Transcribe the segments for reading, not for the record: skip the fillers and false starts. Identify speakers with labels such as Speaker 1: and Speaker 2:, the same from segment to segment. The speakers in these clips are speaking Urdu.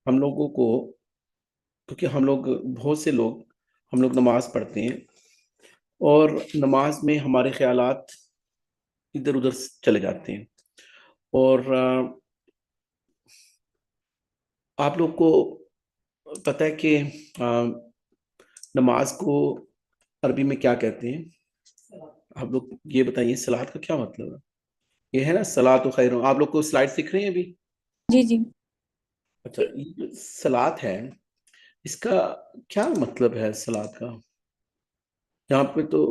Speaker 1: ہم لوگوں کو، کیونکہ ہم لوگ بہت سے لوگ ہم لوگ نماز پڑھتے ہیں اور نماز میں ہمارے خیالات ادھر ادھر چلے جاتے ہیں، اور آپ لوگ کو پتہ ہے کہ نماز کو عربی میں کیا کہتے ہیں؟ آپ لوگ یہ بتائیے، صلاۃ کا کیا مطلب ہے؟ یہ ہے نا صلاۃ خیر، آپ لوگ کو سلائڈ دکھ رہی ہیں ابھی؟
Speaker 2: جی جی.
Speaker 1: اچھا، یہ جو صلاۃ ہے اس کا کیا مطلب ہے؟ صلاۃ کا یہاں پہ تو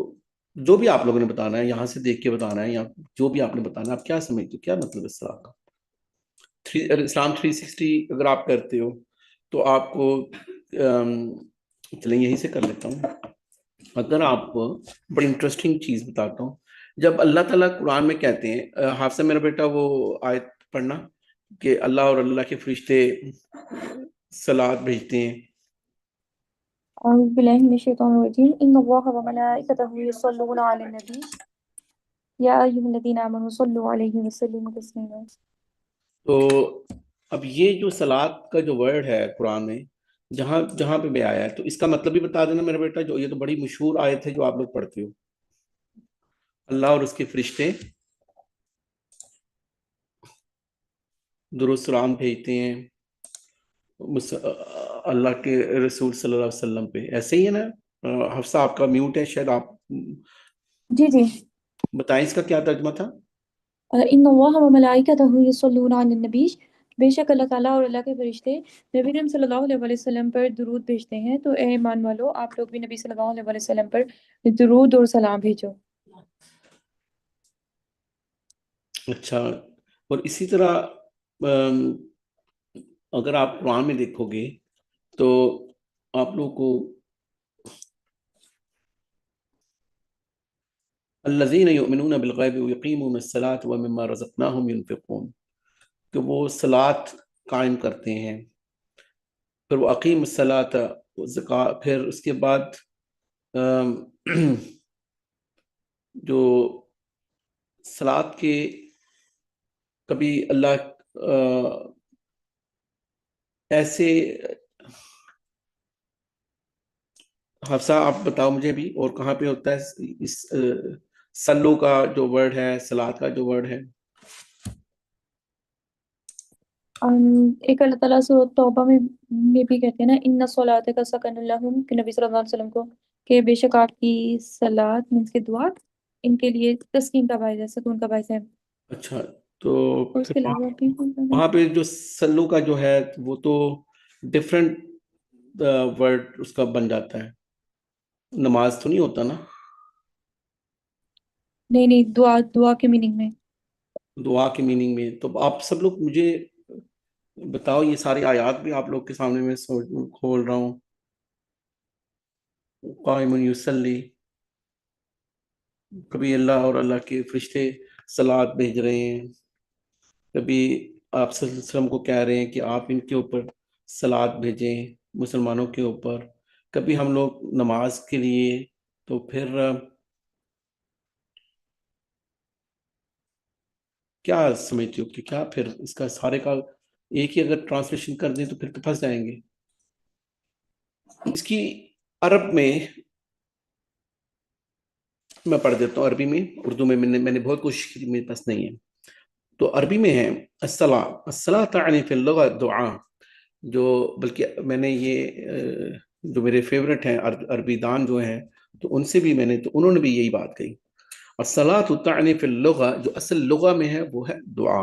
Speaker 1: جو بھی آپ لوگوں نے بتانا ہے، یہاں سے دیکھ کے بتانا ہے، یا جو بھی آپ نے بتانا ہے، آپ کیا سمجھتے ہو کیا مطلب ہے صلاۃ کا؟ اسلام 360 اگر آپ کرتے ہو تو آپ کو چلیں یہیں سے کر لیتا ہوں. اگر آپ کو بڑی انٹرسٹنگ چیز بتاتا ہوں، جب اللہ تعالیٰ قرآن میں کہتے ہیں، حافظہ میرا بیٹا وہ آیت پڑھنا کہ اللہ اور اللہ کے فرشتے صلوات بھیجتے ہیں.
Speaker 2: أعوذ بالله من الشيطان الرجيم إن الله وملائكته يصلون على النبي يا أيها الذين آمنوا صلوا عليه وسلموا تسليما.
Speaker 1: تو اب یہ جو صلوات کا جو ورڈ ہے قرآن میں جہاں جہاں پہ بھی آیا ہے، تو اس کا مطلب بھی بتا دینا میرا بیٹا. جو یہ تو بڑی مشہور آیت ہے جو آپ لوگ پڑھتے ہو، اللہ اور اس کے فرشتے درود سلام بھیجتے ہیں اللہ کے رسول صلی اللہ علیہ وسلم پہ. ایسے ہی ہے نا؟ حفصہ آپ کا میوٹ ہے شاید، آپ
Speaker 2: جی جی.
Speaker 1: بتائیں اس کا کیا ترجمہ تھا؟
Speaker 2: إن الله وملائكته يصلون على النبي، بے شک اللہ تعالیٰ اور اللہ کے فرشتے نبی کریم صلی اللہ علیہ وسلم پر درود بھیجتے ہیں. تو اے ایمان والو، آپ لوگ بھی نبی صلی اللہ علیہ وسلم پر درود اور سلام بھیجو.
Speaker 1: اچھا، اور اسی طرح اگر آپ قرآن میں دیکھو گے تو آپ لوگ کو الذین یؤمنون بالغیب ویقیمون الصلاۃ ومما رزقناہم ینفقون، کہ وہ صلاۃ قائم کرتے ہیں، پھر وہ اقیم الصلاۃ زکوٰۃ، پھر اس کے بعد جو صلاۃ کے کبھی اللہ ایسے، حفصہ آپ بتاؤ مجھے بھی، اور کہاں پہ ہوتا ہے اس سلو کا جو ورڈ ہے، صلاۃ کا جو ورڈ ہے؟
Speaker 2: ایک اللہ تعالیٰ سورۃ توبہ میں بھی کہتے ہیں نا، ان الصلاۃ کا سکن لہم، کہ نبی صلی اللہ علیہ وسلم کو کہ بے شک آپ کی صلاۃ مینس کی دعا ان کے لیے تسکین کا باعث ہے، سکون کا باعث ہے.
Speaker 1: اچھا، تو
Speaker 2: اور اس
Speaker 1: پھر
Speaker 2: کے علاوہ بھی
Speaker 1: وہاں پہ جو سلو کا جو ہے وہ تو ڈفرینٹ ورڈ اس کا بن جاتا ہے، نماز تو نہیں ہوتا نا؟
Speaker 2: نہیں نہیں، دعا کے میننگ میں.
Speaker 1: دعا کے میننگ میں. تو آپ سب لوگ مجھے بتاؤ، یہ ساری آیات بھی آپ لوگ کے سامنے میں کھول رہا ہوں. قائم یصلی، کبھی اللہ اور اللہ کے فرشتے صلوات بھیج رہے ہیں، کبھی آپ صلی اللہ علیہ وسلم کو کہہ رہے ہیں کہ آپ ان کے اوپر صلوات بھیجیں مسلمانوں کے اوپر. کبھی ہم لوگ نماز کے لیے، تو پھر کیا سمجھتے ہو کہ کیا پھر اس کا سارے کا ایک ہی اگر ٹرانسلیشن کر دیں تو پھر تو پھنس جائیں گے. اس کی عرب میں پڑھ دیتا ہوں، عربی میں. اردو میں میں نے بہت کوشش کی، میرے پاس نہیں ہے. تو عربی میں ہے الصلاۃ تعنی فی اللغۃ دعا، جو بلکہ میں نے یہ جو میرے فیورٹ ہیں عربی دان جو ہیں، تو ان سے بھی میں نے، تو انہوں نے بھی یہی بات کہی. الصلاۃ تعنی فی اللغہ، جو اصل لغہ میں ہے وہ ہے دعا،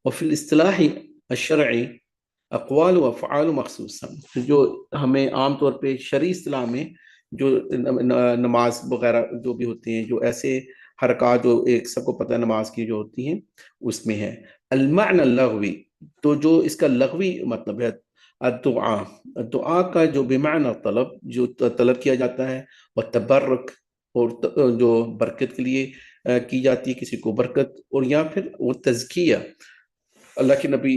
Speaker 1: وفی الاصطلاح الشرعی اقوال و افعال مخصوصا، جو ہمیں عام طور پہ شرعی اصطلاح میں جو نماز وغیرہ جو بھی ہوتی ہیں، جو ایسے حرکات جو ایک سب کو پتہ ہے نماز کی جو ہوتی ہیں، اس میں ہے. المعنى اللغوی، تو جو اس کا لغوی مطلب ہے الدعا، دعا کا جو بمعنی طلب، جو طلب کیا جاتا ہے، والتبرک، اور جو برکت کے لیے کی جاتی ہے، کسی کو برکت، اور یا پھر وہ تزکیہ، اللہ کے نبی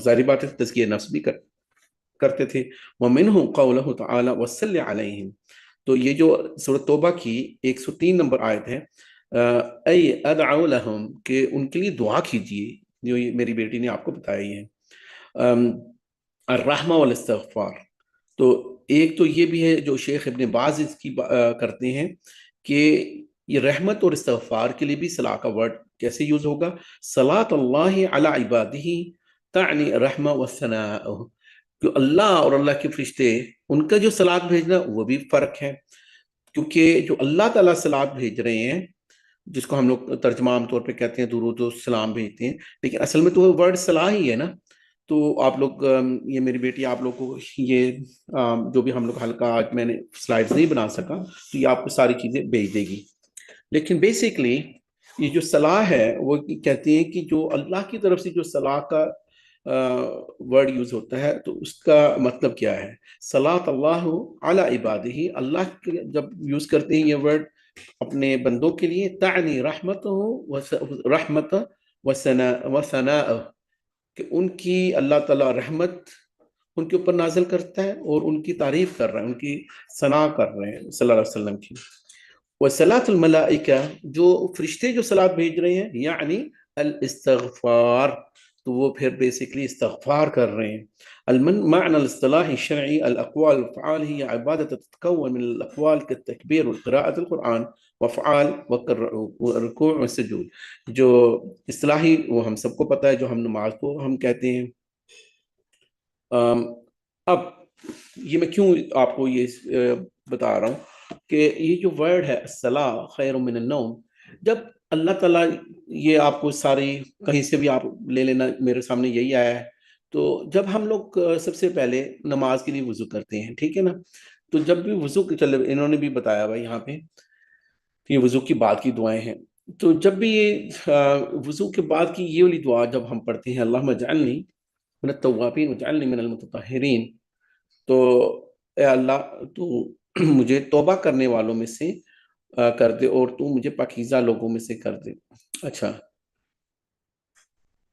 Speaker 1: ظاہری بات ہے تزکیہ نفس بھی کرتے تھے. وَمِنْهُ قَوْلَهُ تَعَالَى وَصَلِّ عَلَيْهِمْ، تو یہ جو سورۃ توبہ کی 103 نمبر آیت ہے، اَيْ أَدْعَوْ لَهُمْ، کہ ان کے لیے دعا کیجئے، جو میری بیٹی نے آپ کو بتایا ہی ہے. الرحمہ والاستغفار. تو ایک تو یہ بھی ہے جو شیخ ابن باز اس کی کرتے ہیں کہ یہ رحمت اور استغفار کے لیے بھی صلاح کا ورڈ کیسے یوز ہوگا. صلاۃ اللہ علی عبادہ تعنی رحمہ و ثناء. جو اللہ اور اللہ کے فرشتے ان کا جو صلاۃ بھیجنا وہ بھی فرق ہے، کیونکہ جو اللہ تعالیٰ صلاۃ بھیج رہے ہیں جس کو ہم لوگ ترجمہ عام طور پہ کہتے ہیں درود و سلام بھیجتے ہیں، لیکن اصل میں تو وہ ورڈ صلاح ہی ہے نا. تو آپ لوگ یہ میری بیٹی آپ لوگ کو یہ جو بھی ہم لوگ ہلکا آج میں نے سلائڈز نہیں بنا سکا تو یہ آپ کو ساری چیزیں بھیج دے گی. لیکن بیسکلی یہ جو صلاح ہے وہ کہتے ہیں کہ جو اللہ کی طرف سے جو صلاح کا ورڈ یوز ہوتا ہے تو اس کا مطلب کیا ہے. صلاۃ اللہ علی عبادہ، اللہ جب یوز کرتے ہیں یہ ورڈ اپنے بندوں کے لیے، تعنی رحمت رحمت و ثناء، کہ ان کی اللہ تعالیٰ رحمت ان کے اوپر نازل کرتا ہے اور ان کی تعریف کر رہے ہیں، ان کی ثنا کر رہے ہیں صلی اللہ علیہ وسلم کی. وصلاۃ الملائکہ، جو فرشتے جو صلاۃ بھیج رہے ہیں یعنی الاستغفار، تو وہ پھر بیسکلی استغفار کر رہے ہیں. معنى الاصطلاح الشرعي الاقوال والافعال هي عباده تتكون من الاقوال كالتكبير وقراءه القران وافعال والركوع والسجود. جو اصطلاحی وہ ہم سب کو پتہ ہے، جو ہم نماز کو ہم کہتے ہیں. اب یہ میں کیوں آپ کو یہ بتا رہا ہوں کہ یہ جو ورڈ ہے الصلاۃ خیر من النوم، جب اللہ تعالیٰ یہ آپ کو ساری کہیں سے بھی آپ لے لینا، میرے سامنے یہی آیا ہے. تو جب ہم لوگ سب سے پہلے نماز کے لیے وضو کرتے ہیں، ٹھیک ہے نا، تو جب بھی وضو چلے انہوں نے بھی بتایا بھائی یہاں پہ یہ وضو کی بعد کی دعائیں ہیں. تو جب بھی یہ وضو کے بعد کی یہ والی دعا جب ہم پڑھتے ہیں اللہم اجعلنی من التوابین واجعلنی من المتطہرین، تو اے اللہ تو مجھے توبہ کرنے والوں میں سے کر دے اور تو مجھے پاکیزہ لوگوں میں سے کر دے. اچھا،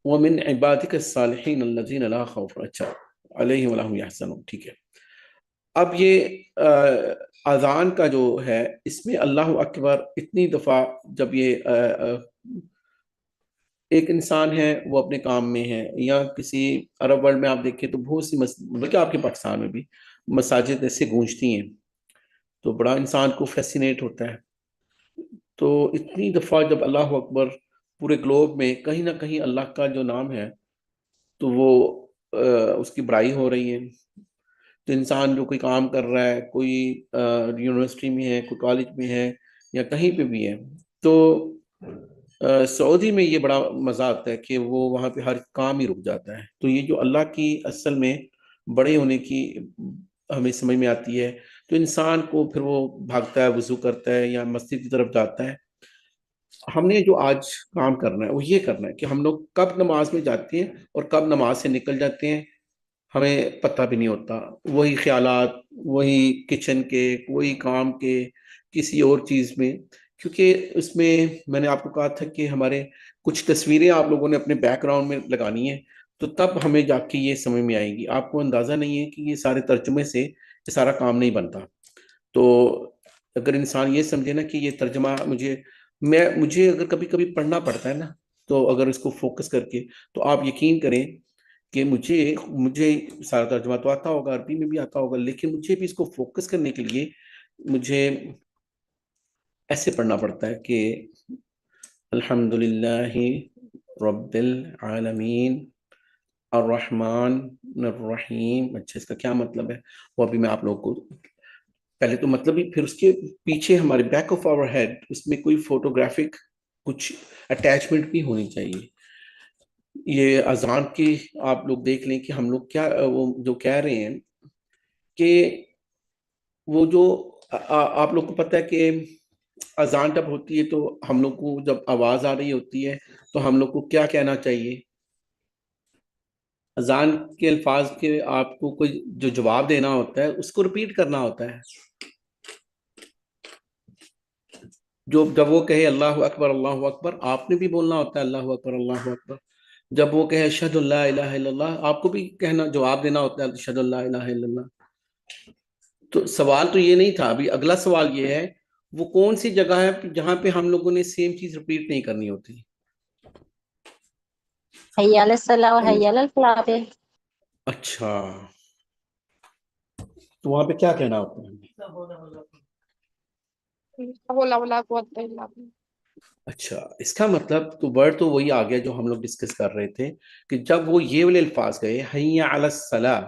Speaker 1: وَمِنْ عِبَادِكَ الصَّالِحِينَ الَّذِينَ لَا خَوْفٌ اچھا عَلَيْهِمْ وَلَا هُمْ يَحْزَنُونَ. ٹھیک ہے. اب یہ اذان کا جو ہے اس میں اللہ اکبر اتنی دفعہ جب یہ ایک انسان ہے وہ اپنے کام میں ہے، یا کسی عرب ورلڈ میں آپ دیکھیں تو بہت سی بلکہ آپ کے پاکستان میں بھی مساجد ایسے گونجتی ہیں تو بڑا انسان کو فیسینیٹ ہوتا ہے. تو اتنی دفعہ جب اللہ اکبر پورے گلوب میں کہیں نہ کہیں اللہ کا جو نام ہے تو وہ اس کی بڑائی ہو رہی ہے. تو انسان جو کوئی کام کر رہا ہے، کوئی یونیورسٹی میں ہے، کوئی کالج میں ہے، یا کہیں پہ بھی ہے، تو سعودی میں یہ بڑا مزہ آتا ہے کہ وہ وہاں پہ ہر کام ہی رک جاتا ہے. تو یہ جو اللہ کی اصل میں بڑے ہونے کی ہمیں سمجھ میں آتی ہے، تو انسان کو پھر وہ بھاگتا ہے، وضو کرتا ہے یا مسجد کی طرف جاتا ہے. ہم نے جو آج کام کرنا ہے وہ یہ کرنا ہے کہ ہم لوگ کب نماز میں جاتے ہیں اور کب نماز سے نکل جاتے ہیں ہمیں پتہ بھی نہیں ہوتا. وہی خیالات، وہی کچن کے، وہی کام کے، کسی اور چیز میں. کیونکہ اس میں نے آپ کو کہا تھا کہ ہمارے کچھ تصویریں آپ لوگوں نے اپنے بیک گراؤنڈ میں لگانی ہیں، تو تب ہمیں جا کے یہ سمجھ میں آئے گی. آپ کو اندازہ نہیں ہے کہ یہ سارے ترجمے سے یہ سارا کام نہیں بنتا. تو اگر انسان یہ سمجھے نا کہ یہ ترجمہ مجھے اگر کبھی کبھی پڑھنا پڑتا ہے نا، تو اگر اس کو فوکس کر کے، تو آپ یقین کریں کہ مجھے سارا ترجمہ تو آتا ہوگا، عربی میں بھی آتا ہوگا، لیکن مجھے بھی اس کو فوکس کرنے کے لیے مجھے ایسے پڑھنا پڑتا ہے کہ الحمدللہ رب العالمین الرحمن الرحیم. اچھا اس کا کیا مطلب ہے وہ ابھی میں آپ لوگوں کو پہلے تو مطلب ہی، پھر اس کے پیچھے ہمارے بیک آف آور ہیڈ اس میں کوئی فوٹوگرافک کچھ اٹیچمنٹ بھی ہونی چاہیے. یہ اذان کی آپ لوگ دیکھ لیں کہ ہم لوگ کیا وہ جو کہہ رہے ہیں کہ وہ جو آپ لوگ کو پتہ ہے کہ اذان جب ہوتی ہے تو ہم لوگ کو جب آواز آ رہی ہوتی ہے تو ہم لوگ کو کیا کہنا چاہیے. اذان کے الفاظ کے آپ کو کوئی جو جواب دینا ہوتا ہے اس کو ریپیٹ کرنا ہوتا ہے. جب وہ کہے اللہ اکبر آپ نے بھی بولنا ہوتا ہے اللہ اکبر اللہ اکبر. جب وہ کہے اشہد اللہ الہ الا اللہ آپ کو بھی کہنا جواب دینا ہوتا ہے اشہد اللہ الہ الا اللہ. تو سوال تو یہ نہیں تھا، ابھی اگلا سوال یہ ہے وہ کون سی جگہ ہے جہاں پہ ہم لوگوں نے سیم چیز ریپیٹ نہیں کرنی ہوتی.
Speaker 3: حی علی الصلاۃ و حی علی الفلاح پہ.
Speaker 1: اچھا، تو وہاں پہ کیا کہنا ہوتا ہے؟
Speaker 2: ولا ولا قوت الا باللہ۔
Speaker 1: اچھا، اس کا مطلب تو ورڈ تو وہی آ گیا جو ہم لوگ ڈسکس کر رہے تھے، کہ جب وہ یہ والے الفاظ گئے حی علی الصلاح،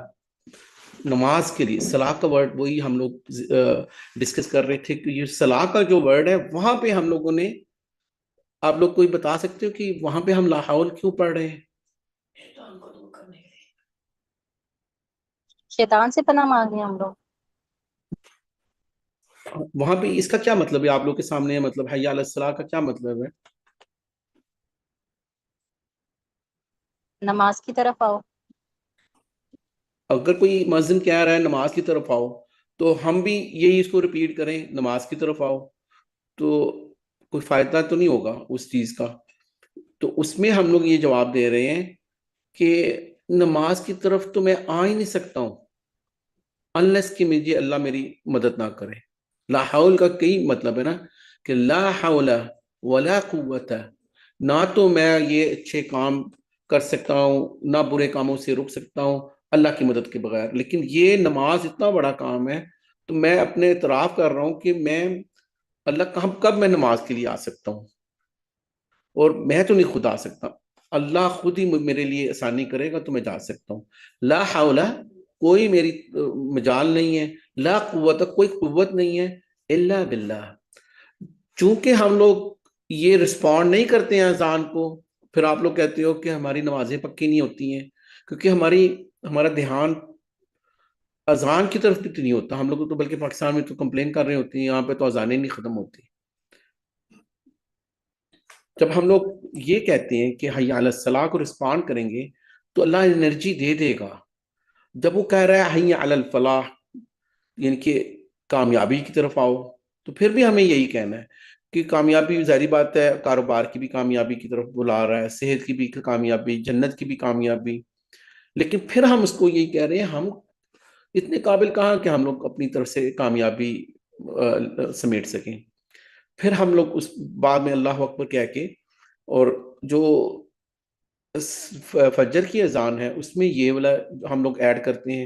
Speaker 1: نماز کے لیے، صلاح کا ورڈ وہی ہم لوگ ڈسکس کر رہے تھے کہ یہ صلاح کا جو ورڈ ہے وہاں پہ ہم لوگوں نے، آپ لوگ کوئی بتا سکتے ہو کہ وہاں پہ ہم لا حول کیوں پڑھ رہے ہیں؟
Speaker 3: شیطان سے پناہ مانگے ہم لوگ۔
Speaker 1: وہاں پہ اس کا کیا مطلب ہے آپ لوگ کے سامنے؟ مطلب حی علی الصلاح کا کیا مطلب ہے؟
Speaker 3: نماز کی طرف آؤ۔
Speaker 1: اگر کوئی مؤذن کہہ رہا ہے نماز کی طرف آؤ، تو ہم بھی یہی اس کو ریپیٹ کریں نماز کی طرف آؤ، تو کوئی فائدہ تو نہیں ہوگا اس چیز کا۔ تو اس میں ہم لوگ یہ جواب دے رہے ہیں کہ نماز کی طرف تو میں آ ہی نہیں سکتا ہوں انلیس کہ مجھے اللہ میری مدد نہ کرے۔ لا حول کا کئی مطلب ہے نا، کہ لا حول ولا قوت، نہ تو میں یہ اچھے کام کر سکتا ہوں نہ برے کاموں سے رک سکتا ہوں اللہ کی مدد کے بغیر۔ لیکن یہ نماز اتنا بڑا کام ہے، تو میں اپنے اعتراف کر رہا ہوں کہ میں اللہ کب میں نماز کے لیے آ سکتا ہوں، اور میں تو نہیں خود آ سکتا، اللہ خود ہی میرے لیے آسانی کرے گا تو میں جا سکتا ہوں۔ لا حول، کوئی میری مجال نہیں ہے، لا قوت، کوئی قوت نہیں ہے، الا باللہ۔ چونکہ ہم لوگ یہ رسپونڈ نہیں کرتے ہیں اذان کو، پھر آپ لوگ کہتے ہو کہ ہماری نمازیں پکی نہیں ہوتی ہیں، کیونکہ ہمارا دھیان اذان کی طرف بھی تو نہیں ہوتا۔ ہم لوگ تو بلکہ پاکستان میں تو کمپلین کر رہے ہوتے ہیں یہاں پہ تو اذانیں نہیں ختم ہوتی۔ جب ہم لوگ یہ کہتے ہیں کہ حی علی الصلاح کو رسپونڈ کریں گے تو اللہ انرجی دے دے گا۔ جب وہ کہہ رہا ہے حی علی الفلاح، یعنی کہ کامیابی کی طرف آؤ، تو پھر بھی ہمیں یہی کہنا ہے کہ کامیابی ظاہری بات ہے، کاروبار کی بھی کامیابی کی طرف بلا رہا ہے، صحت کی بھی کامیابی، جنت کی بھی کامیابی۔ لیکن پھر ہم اس کو یہی کہہ رہے ہیں، ہم اتنے قابل کہاں کہ ہم لوگ اپنی طرف سے کامیابی سمیٹ سکیں۔ پھر ہم لوگ اس بعد میں اللہ اکبر کہہ کے، اور جو فجر کی اذان ہے اس میں یہ والا ہم لوگ ایڈ کرتے ہیں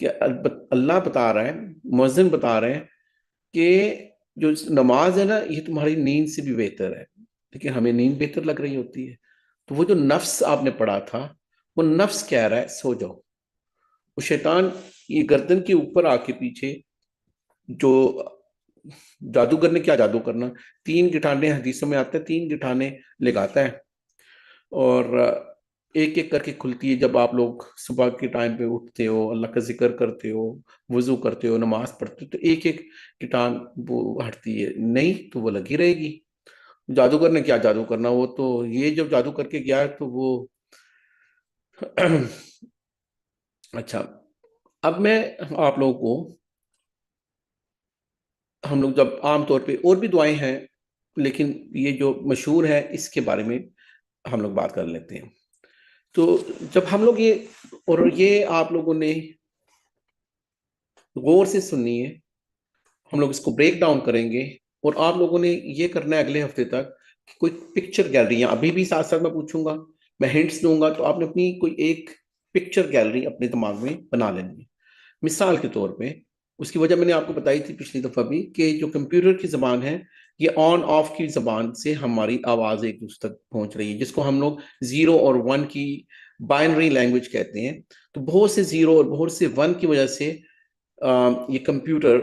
Speaker 1: کہ اللہ بتا رہا ہے، مؤذن بتا رہے ہیں کہ جو نماز ہے نا یہ تمہاری نیند سے بھی بہتر ہے، لیکن ہمیں نیند بہتر لگ رہی ہوتی ہے۔ تو وہ جو نفس آپ نے پڑھا تھا، وہ نفس کہہ رہا ہے سو جاؤ۔ وہ شیطان یہ گردن کے اوپر آ کے پیچھے جو جادوگر نے کیا جادو کرنا، 3 گٹھانے حدیثوں میں آتا ہے، 3 گٹھانے لگاتا ہے اور ایک ایک کر کے کھلتی ہے۔ جب آپ لوگ صبح کے ٹائم پہ اٹھتے ہو، اللہ کا ذکر کرتے ہو، وضو کرتے ہو، نماز پڑھتے ہو، تو ایک ایک کٹان وہ ہٹتی ہے، نہیں تو وہ لگی رہے گی۔ جادوگر نے کیا جادو کرنا، وہ تو یہ جب جادو کر کے گیا ہے تو وہ اچھا، اب میں آپ لوگوں کو، ہم لوگ جب عام طور پہ اور بھی دعائیں ہیں لیکن یہ جو مشہور ہے اس کے بارے میں ہم لوگ بات کر لیتے ہیں۔ تو جب ہم لوگ یہ آپ لوگوں نے غور سے سننی ہے، ہم لوگ اس کو بریک ڈاؤن کریں گے، اور آپ لوگوں نے یہ کرنا ہے اگلے ہفتے تک کہ کوئی پکچر گیلری، ابھی بھی ساتھ ساتھ میں پوچھوں گا، میں ہنٹس دوں گا، تو آپ نے اپنی کوئی ایک پکچر گیلری اپنے دماغ میں بنا لینی ہے۔ مثال کے طور پہ، اس کی وجہ میں نے آپ کو بتائی تھی پچھلی دفعہ بھی، کہ جو کمپیوٹر کی زبان ہے یہ آن آف کی زبان سے ہماری آواز ایک دوسرے تک پہنچ رہی ہے، جس کو ہم لوگ 0 اور 1 کی بائنری لینگویج کہتے ہیں۔ تو بہت سے 0 اور بہت سے 1 کی وجہ سے یہ کمپیوٹر،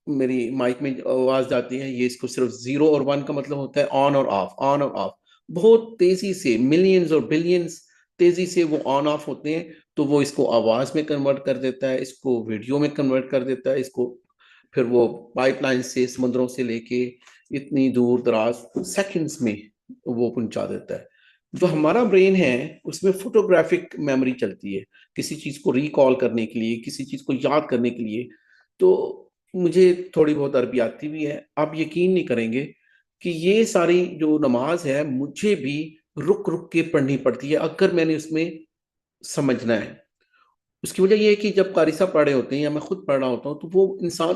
Speaker 1: میری مائک میں آواز جاتی ہے، یہ اس کو صرف 0 اور 1 کا مطلب ہوتا ہے آن اور آف، آن اور آف، بہت تیزی سے ملینز اور بلینز تیزی سے وہ آن آف ہوتے ہیں، تو وہ اس کو آواز میں کنورٹ کر دیتا ہے، اس کو ویڈیو میں کنورٹ کر دیتا ہے، اس کو پھر وہ پائپ لائن سے، سمندروں سے لے کے اتنی دور دراز سیکنڈز میں وہ پہنچا دیتا ہے۔ جو ہمارا برین ہے اس میں فوٹوگرافک میموری چلتی ہے، کسی چیز کو ریکال کرنے کے لیے، کسی چیز کو یاد کرنے کے لیے۔ تو مجھے تھوڑی بہت عربی آتی بھی ہے، آپ یقین نہیں کریں گے کہ یہ ساری جو نماز ہے مجھے بھی رک رک کے پڑھنی پڑتی ہے اگر میں نے اس میں سمجھنا ہے۔ اس کی وجہ یہ ہے کہ جب قاری صاحب پڑھ رہے ہوتے ہیں یا میں خود پڑھ رہا ہوتا ہوں تو وہ انسان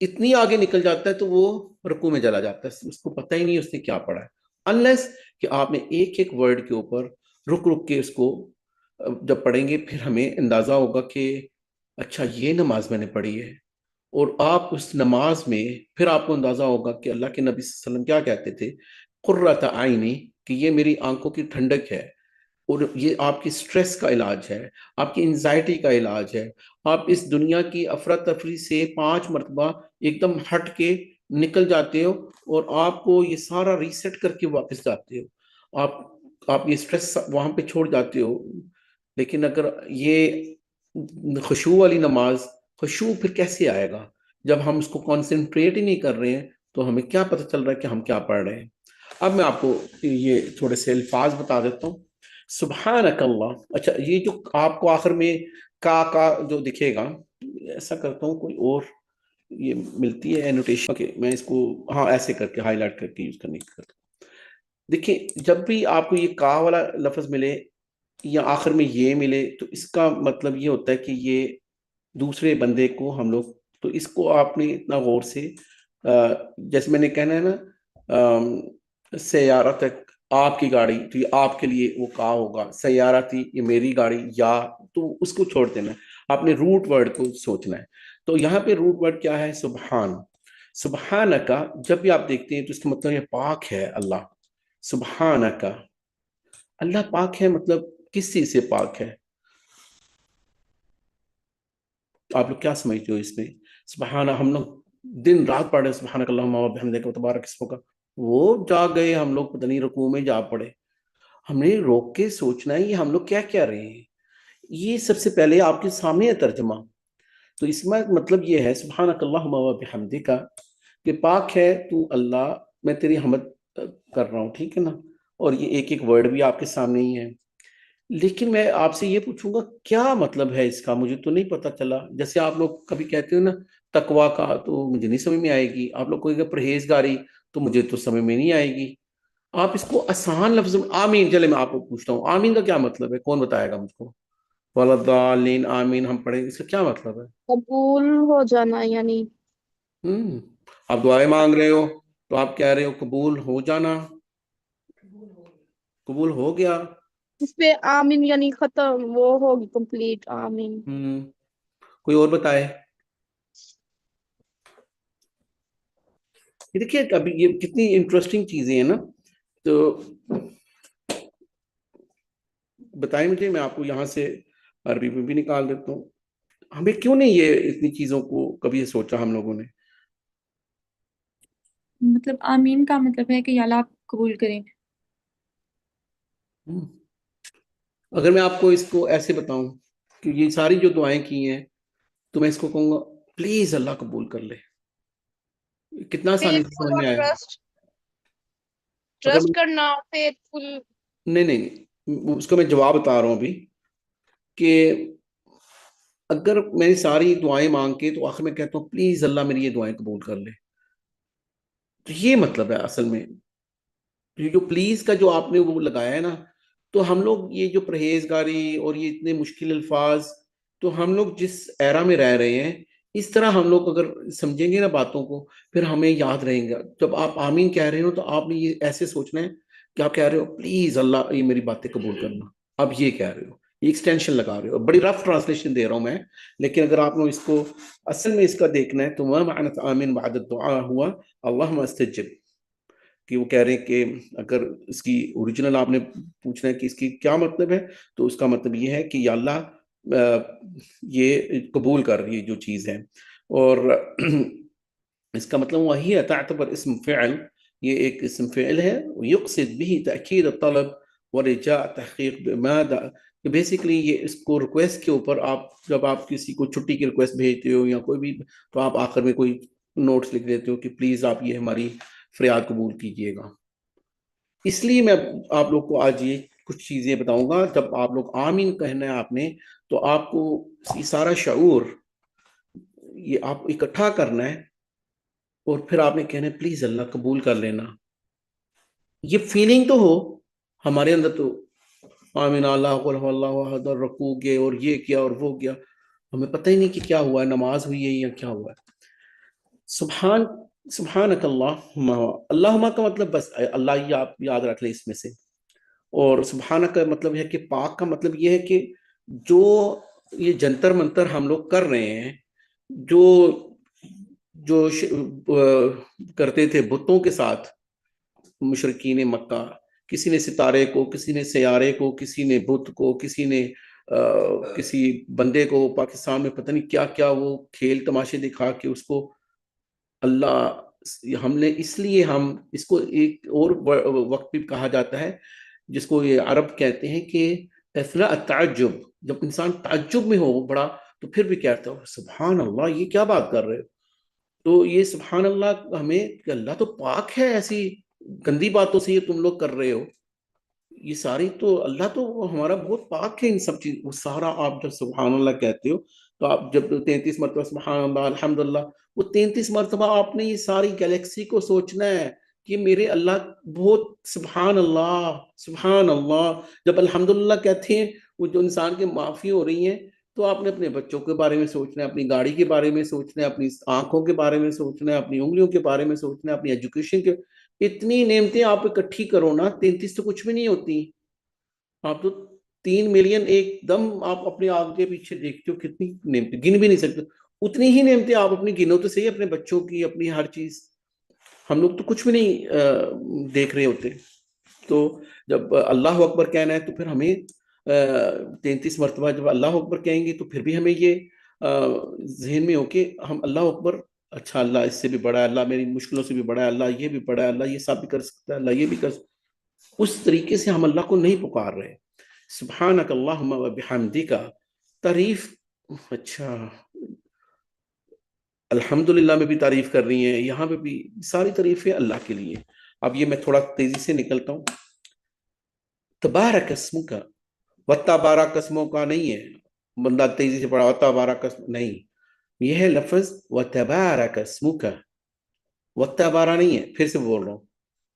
Speaker 1: اتنی آگے نکل جاتا ہے تو وہ رکوع میں چلا جاتا ہے، اس کو پتہ ہی نہیں اس نے کیا پڑھا ہے، انلیس کہ آپ نے ایک ایک ورڈ کے اوپر رک رک کے اس کو جب پڑھیں گے پھر ہمیں اندازہ ہوگا کہ اچھا یہ نماز میں نے پڑھی ہے، اور آپ اس نماز میں پھر آپ کو اندازہ ہوگا کہ اللہ کے نبی صلی اللہ علیہ وسلم کیا کہتے تھے، قرۃ عینی، کہ یہ میری آنکھوں کی ٹھنڈک ہے، اور یہ آپ کی سٹریس کا علاج ہے، آپ کی انزائٹی کا علاج ہے، آپ اس دنیا کی افراتفری سے 5 مرتبہ ایک دم ہٹ کے نکل جاتے ہو، اور آپ کو یہ سارا ریسیٹ کر کے واپس جاتے ہو، آپ یہ سٹریس وہاں پہ چھوڑ جاتے ہو۔ لیکن اگر یہ خشوع والی نماز، خشوع پھر کیسے آئے گا جب ہم اس کو کانسنٹریٹ ہی نہیں کر رہے ہیں؟ تو ہمیں کیا پتہ چل رہا ہے کہ ہم کیا پڑھ رہے ہیں؟ اب میں آپ کو یہ تھوڑے سے الفاظ بتا دیتا ہوں۔ سبحانک اللہ، اچھا یہ جو آپ کو آخر میں کا جو دکھے گا، ایسا کرتا ہوں کوئی اور یہ ملتی ہے انوٹیشن، اوکے میں اس کو ہاں ایسے کر کے ہائی لائٹ کر کے یوز کرنے کی کرتا ہوں۔ دیکھیں جب بھی آپ کو یہ کا والا لفظ ملے یا آخر میں یہ ملے، تو اس کا مطلب یہ ہوتا ہے کہ یہ دوسرے بندے کو ہم لوگ، تو اس کو آپ نے اتنا غور سے جیسے میں نے کہنا ہے نا سیارہ تک آپ کی گاڑی، تو یہ آپ کے لیے وہ کا ہوگا، سیارہ تھی یہ میری گاڑی، یا تو اس کو چھوڑ دینا ہے، آپ نے روٹ ورڈ کو سوچنا ہے۔ تو یہاں پہ روٹ ورڈ کیا ہے؟ سبحان، سبحانکا جب بھی آپ دیکھتے ہیں تو اس کا مطلب یہ پاک ہے اللہ، سبحانکا اللہ پاک ہے، مطلب کس چیز سے پاک ہے؟ آپ لوگ کیا سمجھتے ہو اس میں؟ سبحانہ، ہم لوگ دن رات پڑھ رہے ہیں سبحانک اللہم و بحمدک و تبارک اسمک، وہ جا گئے ہم لوگ پتہ نہیں رکوع میں جا پڑے، ہم نے روک کے سوچنا ہے یہ ہم لوگ کیا کیا رہے ہیں۔ یہ سب سے پہلے آپ کے سامنے ہے ترجمہ، تو اس میں مطلب یہ ہے سبحانک اللہم و بحمدک، کہ پاک ہے تو اللہ، میں تیری حمد کر رہا ہوں، ٹھیک ہے نا، اور یہ ایک ایک ورڈ بھی آپ کے سامنے ہی ہے۔ لیکن میں آپ سے یہ پوچھوں گا کیا مطلب ہے اس کا؟ مجھے تو نہیں پتا چلا۔ جیسے آپ لوگ کبھی کہتے ہو نا تقویٰ کا، تو مجھے نہیں سمجھ میں آئے گی، آپ لوگ کوئی پرہیزگاری، تو مجھے تو سمجھ میں نہیں آئے گی۔ آپ اس کو آسان لفظ میں آمین، چلے میں آپ کو پوچھتا ہوں آمین کا کیا مطلب ہے؟ کون بتائے گا مجھ کو؟ ولدالین آمین ہم پڑھیں، اس کا کیا مطلب ہے؟
Speaker 4: قبول ہو جانا یعنی
Speaker 1: آپ دعائیں مانگ رہے ہو تو آپ کہہ رہے ہو قبول ہو جانا، قبول ہو گیا۔
Speaker 4: اس پہ آمین یعنی ختم، وہ ہوگی کمپلیٹ آمین۔
Speaker 1: کوئی اور بتائے؟ یہ دیکھیے ابھی یہ کتنی انٹرسٹنگ چیزیں ہیں نا، تو بتائیں مجھے، میں آپ کو یہاں سے عربی میں بھی نکال دیتا ہوں۔ ہمیں کیوں نہیں یہ اتنی چیزوں کو کبھی سوچا ہم لوگوں نے؟
Speaker 2: مطلب آمین کا مطلب ہے کہ یا اللہ آپ قبول کریں۔
Speaker 1: اگر میں آپ کو اس کو ایسے بتاؤں کہ یہ ساری جو دعائیں کی ہیں، تو میں اس کو کہوں گا پلیز اللہ قبول کر لے، کتنا آسانی سے سمجھ میں آیا؟
Speaker 4: ٹرسٹ کرنا، فیتھ فل۔
Speaker 1: نہیں، اس کو میں جواب بتا رہا ہوں ابھی، کہ اگر میں ساری دعائیں مانگ کے تو آخر میں کہتا ہوں پلیز اللہ میری یہ دعائیں قبول کر لے، تو یہ مطلب ہے اصل میں یہ جو پلیز کا جو آپ نے وہ لگایا ہے نا، تو ہم لوگ یہ جو پرہیزگاری اور یہ اتنے مشکل الفاظ، تو ہم لوگ جس ایرا میں رہ رہے ہیں، اس طرح ہم لوگ اگر سمجھیں گے نا باتوں کو، پھر ہمیں یاد رہیں گا۔ جب آپ آمین کہہ رہے ہو تو آپ نے یہ ایسے سوچنا ہے کہ آپ کہہ رہے ہو پلیز اللہ یہ میری باتیں قبول کرنا، آپ یہ کہہ رہے ہو، یہ ایکسٹینشن لگا رہے ہو، بڑی رف ٹرانسلیشن دے رہا ہوں میں، لیکن اگر آپ نے اس کو اصل میں اس کا دیکھنا ہے تو وہ معنی آمین بعد الدعاء ہوا اللہم استجب، کہ وہ کہہ رہے ہیں کہ اگر اس کی اوریجنل آپ نے پوچھنا ہے کہ اس کی کیا مطلب ہے، تو اس کا مطلب یہ ہے کہ یا اللہ یہ قبول کر یہ جو چیز ہے، اور اس کا مطلب وہی ہے تعتبر اسم فعل، یہ ایک اسم فعل ہے، یقصد به تأکید الطلب ورجاء تحقیق بماذا، کہ بیسیکلی یہ اس کو ریکویسٹ کے اوپر، آپ جب آپ کسی کو چھٹی کی ریکویسٹ بھیجتے ہو یا کوئی بھی، تو آپ آخر میں کوئی نوٹس لکھ دیتے ہو کہ پلیز آپ یہ ہماری فریاد قبول کیجئے گا۔ اس لیے میں آپ لوگ کو آج یہ کچھ چیزیں بتاؤں گا، جب آپ لوگ آمین کہنا ہے آپ نے، تو آپ کو یہ سارا شعور یہ آپ اکٹھا کرنا ہے، اور پھر آپ نے کہنا ہے پلیز اللہ قبول کر لینا۔ یہ فیلنگ تو ہو ہمارے اندر، تو آمین اللہ قل هو اللہ احد، اور رکوع گئے اور یہ کیا اور وہ کیا، ہمیں پتہ ہی نہیں کہ کیا ہوا ہے، نماز ہوئی ہے یا کیا ہوا ہے۔ سبحانک اللہم، اللہم کا مطلب بس اللہ ہی آپ یاد رکھ لیں اس میں سے، اور سبحانہ کا مطلب ہے کہ پاک کا مطلب یہ ہے کہ جو یہ جنتر منتر ہم لوگ کر رہے ہیں، جو جو کرتے تھے بتوں کے ساتھ مشرکین مکہ، کسی نے ستارے کو، کسی نے سیارے کو، کسی نے بت کو، کسی نے کسی بندے کو، پاکستان میں پتہ نہیں کیا کیا وہ کھیل تماشے دکھا کے اس کو اللہ، ہم نے اس لیے ہم اس کو ایک اور وقت بھی کہا جاتا ہے جس کو یہ عرب کہتے ہیں کہ اثناء التعجب، جب انسان تعجب میں ہو بڑا تو پھر بھی کہتا ہو سبحان اللہ، یہ کیا بات کر رہے ہو. تو یہ سبحان اللہ ہمیں کہ اللہ تو پاک ہے ایسی گندی باتوں سے یہ تم لوگ کر رہے ہو، یہ ساری تو اللہ تو ہمارا بہت پاک ہے ان سب چیز. وہ سارا آپ جب سبحان اللہ کہتے ہو تو آپ جب 33 مرتبہ سبحان اللہ الحمدللہ، وہ 33 مرتبہ آپ نے یہ ساری گیلیکسی کو سوچنا ہے کہ میرے اللہ بہت سبحان اللہ سبحان اللہ. جب الحمدللہ کہتے ہیں وہ جو انسان کے معافی ہو رہی ہیں، تو آپ نے اپنے بچوں کے بارے میں سوچنا ہے، اپنی گاڑی کے بارے میں سوچنا ہے، اپنی آنکھوں کے بارے میں سوچنا ہے، اپنی انگلیوں کے بارے میں سوچنا ہے، اپنی ایجوکیشن کے. اتنی نعمتیں آپ اکٹھی کرو نا، 33 تو کچھ بھی نہیں ہوتی. آپ تو 3 ملین ایک دم آپ اپنے آگے پیچھے دیکھتے ہو، کتنی نعمتیں گن بھی نہیں سکتے. اتنی ہی نعمتیں آپ اپنی گنو تو صحیح، اپنے بچوں کی، اپنی ہر چیز. ہم لوگ تو کچھ بھی نہیں دیکھ رہے ہوتے. تو جب اللہ اکبر کہنا ہے تو پھر ہمیں 33 مرتبہ جب اللہ اکبر کہیں گے تو پھر بھی ہمیں یہ ذہن میں ہو کہ ہم اللہ اکبر، اچھا اللہ اس سے بھی بڑا ہے، اللہ میری مشکلوں سے بھی بڑا ہے، اللہ یہ بھی بڑا ہے، اللہ یہ سب بھی کر سکتا ہے، اللہ یہ بھی کر سکتا ہے. اس طریقے سے ہم اللہ کو نہیں پکار رہے. سبحانک اللہم و بحمدک، تعریف، اچھا الحمدللہ میں بھی تعریف کر رہی ہیں، یہاں پہ بھی ساری تعریفیں اللہ کے لیے. اب یہ میں تھوڑا تیزی سے نکلتا ہوں. تبارک اسمک، و تبارک اسموں کا نہیں ہے، بندہ تیزی سے پڑھا و تبارک اسم نہیں، یہ ہے لفظ و تبارک اسمک، و تبارہ نہیں ہے. پھر سے بول رہا ہوں،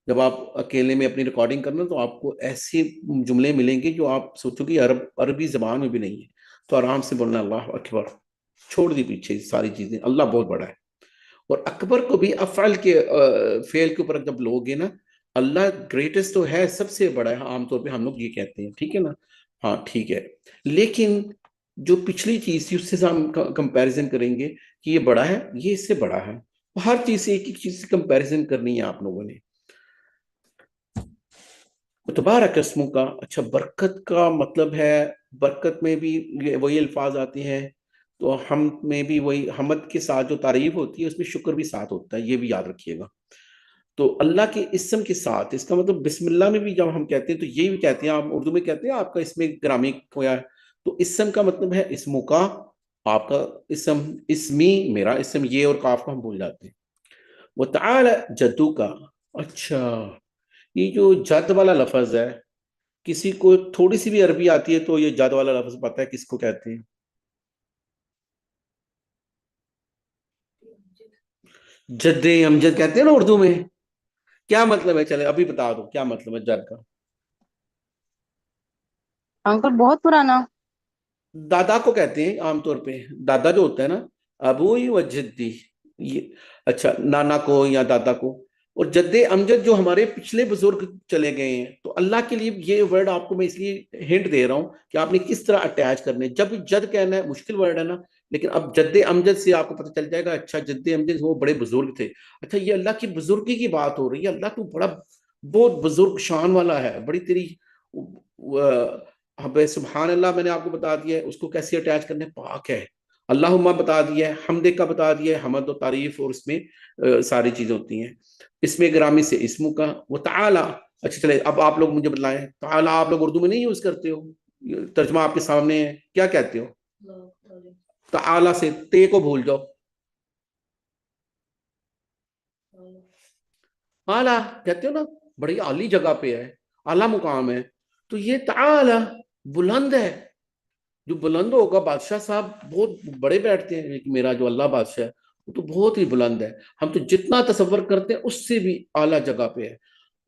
Speaker 1: جب آپ اکیلے میں اپنی ریکارڈنگ کرنا تو آپ کو ایسے جملے ملیں گے جو آپ سوچو کہ عربی زبان میں بھی نہیں ہے. تو آرام سے بولنا اللہ اکبر، چھوڑ دی پیچھے ساری چیزیں، اللہ بہت بڑا ہے. اور اکبر کو بھی افعل کے فعل کے اوپر جب لوگ ہیں نا، اللہ گریٹسٹ تو ہے، سب سے بڑا ہے، عام طور پہ ہم لوگ یہ کہتے ہیں، ٹھیک ہے نا، ہاں ٹھیک ہے. لیکن جو پچھلی چیز تھی اس سے ہم کمپیریزن کریں گے کہ یہ بڑا ہے، یہ اس سے بڑا ہے. ہر چیز سے ایک ایک چیز سے کمپیریزن کرنی ہے آپ لوگوں نے. تبارک اسموں کا، اچھا برکت کا مطلب ہے، برکت میں بھی وہی الفاظ آتے ہیں. تو حمد میں بھی وہی، حمد کے ساتھ جو تعریف ہوتی ہے اس میں شکر بھی ساتھ ہوتا ہے، یہ بھی یاد رکھیے گا. تو اللہ کے اسم کے ساتھ، اس کا مطلب بسم اللہ میں بھی جب ہم کہتے ہیں تو یہ بھی کہتے ہیں، آپ اردو میں کہتے ہیں آپ کا اسم گرامی ہوا ہے. تو اسم کا مطلب ہے اسموں کا، آپ کا اسم، اسمی میرا اسم، یہ اور کاف کو ہم بھول جاتے ہیں. وتعالی جدو کا، اچھا یہ جو جد والا لفظ ہے، کسی کو تھوڑی سی بھی عربی آتی ہے تو یہ جد والا لفظ پتہ ہے کس کو کہتے ہیں؟ جد امجد کہتے ہیں نا اردو میں. کیا مطلب ہے؟ چلے ابھی بتا دو کیا مطلب ہے جد کا.
Speaker 3: انکل بہت پرانا.
Speaker 1: دادا کو کہتے ہیں عام طور پہ، دادا جو ہوتا ہے نا، ابوئی و جدی، یہ اچھا نانا کو یا دادا کو. اور جد امجد جو ہمارے پچھلے بزرگ چلے گئے ہیں، تو اللہ کے لیے یہ ورڈ آپ کو میں اس لیے ہنٹ دے رہا ہوں کہ آپ نے کس طرح اٹیچ کرنے. جب جد کہنا ہے مشکل ورڈ ہے نا، لیکن اب جد امجد سے آپ کو پتہ چل جائے گا، اچھا جد امجد وہ بڑے بزرگ تھے. اچھا یہ اللہ کی بزرگی کی بات ہو رہی ہے، اللہ تو بڑا بہت بزرگ شان والا ہے، بڑی تیری سبحان اللہ میں نے آپ کو بتا دیا ہے اس کو کیسے اٹیچ کرنے، پاک ہے. اللہم بتا دیا ہے، حمد کا بتا دیا ہے، حمد و تعریف، اور اس میں ساری چیزیں ہوتی ہیں. اس میں گرامی سے اسموں کا. وہ تعالی، اچھا چلے اب آپ لوگ مجھے بتلائیں، تعالی آپ لوگ اردو میں نہیں یوز کرتے ہو، ترجمہ آپ کے سامنے ہے، کیا کہتے ہو؟ تعالی سے تے کو بھول جاؤ، اعلیٰ کہتے ہو نا، بڑی اعلی جگہ پہ ہے، اعلیٰ مقام ہے. تو یہ تعالی بلند ہے، جو بلند ہوگا بادشاہ صاحب بہت بڑے بیٹھتے ہیں، لیکن میرا جو اللہ بادشاہ ہے وہ تو بہت ہی بلند ہے، ہم تو جتنا تصور کرتے ہیں اس سے بھی اعلیٰ جگہ پہ ہے.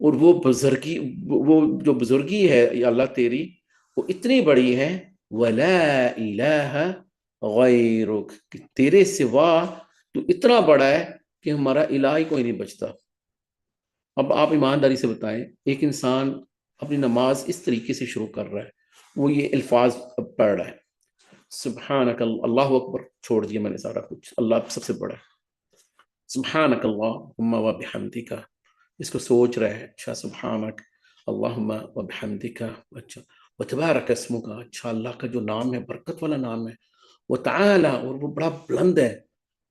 Speaker 1: اور وہ بزرگی، وہ جو بزرگی ہے یا اللہ تیری، وہ اتنی بڑی ہے. وَلَا إِلَهَ غَيْرُكَ، کہ تیرے سوا تو اتنا بڑا ہے کہ ہمارا الہ ہی کوئی نہیں بچتا. اب آپ ایمانداری سے بتائیں، ایک انسان اپنی نماز اس طریقے سے شروع کر رہا ہے، وہ یہ الفاظ پڑھ رہا ہے، سبحانک اللہ اکبر، چھوڑ دیا میں نے سارا کچھ، اللہ سب سے بڑا ہے، سبحانک اللہم و بحمدک، اس کو سوچ رہا ہے، اچھا سبحانک اللہم و بحمدک، اچھا وتبارک اسمک، اچھا اللہ کا جو نام ہے برکت والا نام ہے، وتعالی، اور وہ بڑا بلند ہے،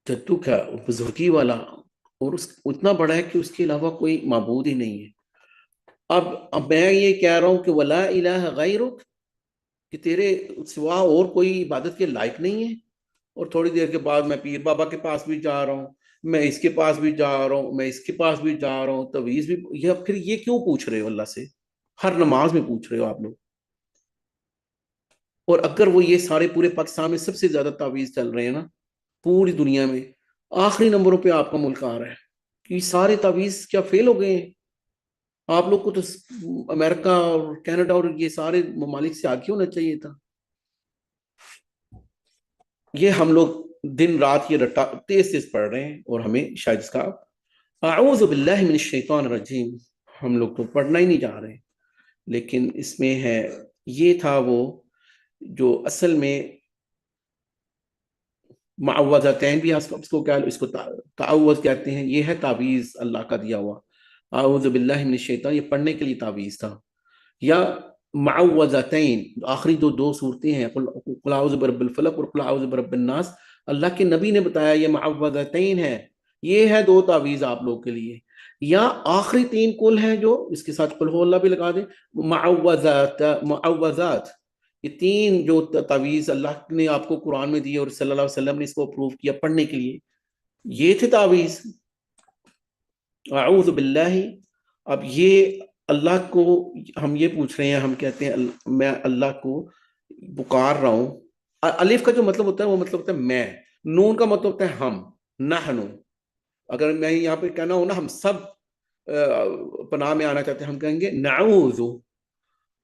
Speaker 1: جدک، بزرگی والا، اور اتنا بڑا ہے کہ اس کے علاوہ کوئی معبود ہی نہیں ہے۔ اب میں یہ کہہ رہا ہوں کہ ولا الہ غیرک، کہ تیرے سوا اور کوئی عبادت کے لائق نہیں ہے، اور تھوڑی دیر کے بعد میں پیر بابا کے پاس بھی جا رہا ہوں، میں اس کے پاس بھی جا رہا ہوں، میں اس کے پاس بھی جا رہا ہوں، تویز بھی، یہ پھر یہ کیوں پوچھ رہے ہو اللہ سے؟ ہر نماز میں پوچھ رہے ہو آپ لوگ۔ اور اگر وہ یہ سارے پورے پاکستان میں سب سے زیادہ تعویذ چل رہے ہیں نا پوری دنیا میں، آخری نمبروں پہ آپ کا ملک آ رہا ہے، کہ سارے تعویذ کیا فیل ہو گئے ہیں؟ آپ لوگ کو تو امریکہ اور کینیڈا اور یہ سارے ممالک سے آگے ہونا چاہیے تھا۔ یہ ہم لوگ دن رات یہ رٹا تیز تیز پڑھ رہے ہیں، اور ہمیں شاید اس کا اعوذ باللہ من الشیطان الرجیم ہم لوگ تو پڑھنا ہی نہیں چاہ رہے، لیکن اس میں ہے، یہ تھا وہ جو اصل میں معوذتین بھی اس کو کیا، اس کو تعوذ کہتے ہیں، یہ ہے تعویذ اللہ کا دیا ہوا، اعوذ باللہ من الشیطان، یہ پڑھنے کے لیے تعویذ تھا، یا معوذتین، آخری دو صورتیں ہیں، قل اعوذ برب الفلق اور قل اعوذ برب الناس، اللہ کے نبی نے بتایا یہ معوذتین ہے، یہ ہے دو تعویذ آپ لوگ کے لیے، یا آخری تین کل ہیں جو اس کے ساتھ قل هو اللہ بھی لگا دیں، معوذات، یہ تین جو تعویذ اللہ نے آپ کو قرآن میں دی اور صلی اللہ علیہ وسلم نے اس کو اپروو کیا پڑھنے کے لیے، یہ تھے تعویذ، اعوذ باللہ۔ اب یہ اللہ کو ہم یہ پوچھ رہے ہیں، ہم کہتے ہیں میں اللہ کو پکار رہا ہوں، الف کا جو مطلب ہوتا ہے وہ مطلب ہوتا ہے میں، نون کا مطلب ہوتا ہے ہم، نحنو، اگر میں یہاں پہ کہنا ہوں نا ہم سب پناہ میں آنا چاہتے ہیں، ہم کہیں گے نعوذ،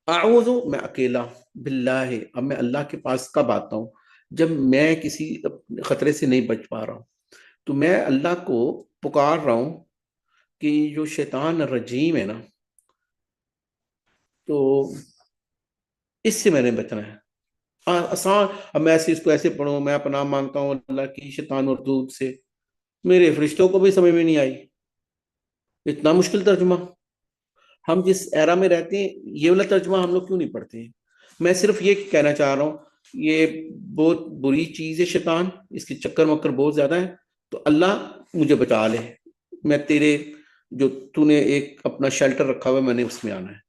Speaker 1: اعوذ میں اکیلا، باللہ اب میں اللہ کے پاس کب آتا ہوں؟ جب میں کسی خطرے سے نہیں بچ پا رہا ہوں، تو میں اللہ کو پکار رہا ہوں کہ جو شیطان الرجیم ہے نا، تو اس سے میں نے بچنا ہے، آسان، اب میں ایسے اس کو ایسے پڑھوں، میں پناہ مانگتا ہوں اللہ کی شیطان اور دود سے، میرے فرشتوں کو بھی سمجھ میں نہیں آئی، اتنا مشکل ترجمہ، ہم جس ایرا میں رہتے ہیں یہ والا ترجمہ ہم لوگ کیوں نہیں پڑھتے ہیں؟ میں صرف یہ کہنا چاہ رہا ہوں، یہ بہت بری چیز ہے شیطان، اس کے چکر مکر بہت زیادہ ہے، تو اللہ مجھے بچا لے، میں تیرے جو تو نے ایک اپنا شیلٹر رکھا ہوا ہے، میں نے اس میں آنا ہے۔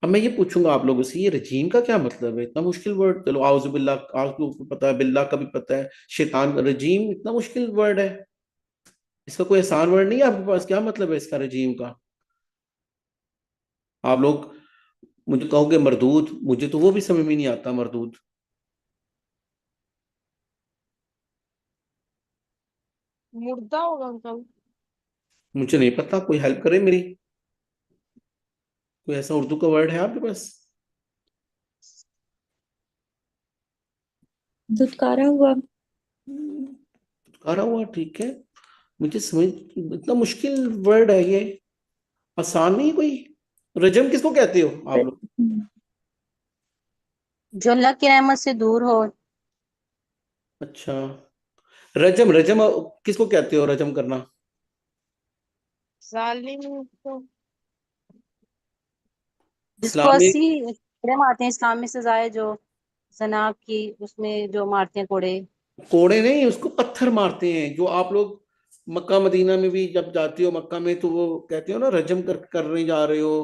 Speaker 1: اب میں یہ پوچھوں گا آپ لوگوں سے، یہ رجیم کا کیا مطلب ہے؟ اتنا مشکل ورڈ، چلو اعوذ باللہ آپ کو پتا ہے، باللہ کا بھی پتا ہے، شیطان کا، رجیم اتنا مشکل ورڈ ہے، اس کا کوئی آسان ورڈ نہیں ہے آپ کے پاس؟ کیا مطلب ہے اس کا رجیم کا؟ آپ لوگ مجھے کہو گے مردود، مجھے تو وہ بھی سمجھ میں نہیں آتا مردود،
Speaker 4: مردہ ہوگا انکل۔
Speaker 1: مجھے نہیں پتا، کوئی ہیلپ کرے میری، کوئی ایسا اردو کا ورڈ ہے آپ کے پاس؟
Speaker 2: دھتکارا ہوا،
Speaker 1: کارا ہوا، ٹھیک ہے، مجھے سمجھ، اتنا مشکل ورڈ ہے یہ، آسان نہیں کوئی؟ رجم کس کو کہتے ہو آپ لوگ؟
Speaker 3: جو اللہ کی رحمت سے دور ہو۔
Speaker 1: اچھا، رجم، رجم کس کو کہتے ہو رجم کرنا؟
Speaker 4: ظالم کو۔
Speaker 3: جس کو
Speaker 1: اسلام میں
Speaker 3: 80 کوڑے مارتے ہیں، اسلام میں سزا ہے جو زنا کی، اس میں جو مارتے ہیں کوڑے۔
Speaker 1: کوڑے نہیں، اس کو پتھر مارتے ہیں، جو آپ لوگ مکہ مدینہ میں بھی جب جاتے ہو مکہ میں، تو وہ کہتے ہو نا رجم کرنے جا رہے ہو،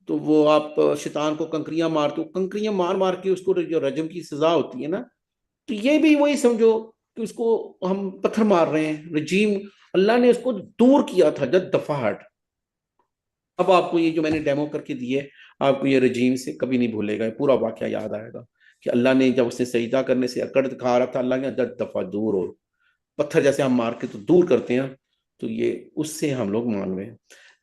Speaker 1: تو وہ آپ شیطان کو کنکریاں مارتے ہو، کنکریاں مار مار کے اس کو جو رجم کی سزا ہوتی ہے نا، تو یہ بھی وہی سمجھو کہ اس کو ہم پتھر مار رہے ہیں، رجیم اللہ نے اس کو دور کیا تھا جد دفعات۔ اب آپ کو یہ جو میں نے ڈیمو کر کے دیے، آپ کو یہ رجیم سے کبھی نہیں بھولے گا، پورا واقعہ یاد آئے گا کہ اللہ نے جب اس نے سجدہ کرنے سے اکڑ دکھا رہا تھا، اللہ نے جد دفعہ دور ہو، پتھر جیسے ہم مار کے تو دور کرتے ہیں، تو یہ اس سے ہم لوگ مان رہے ہیں۔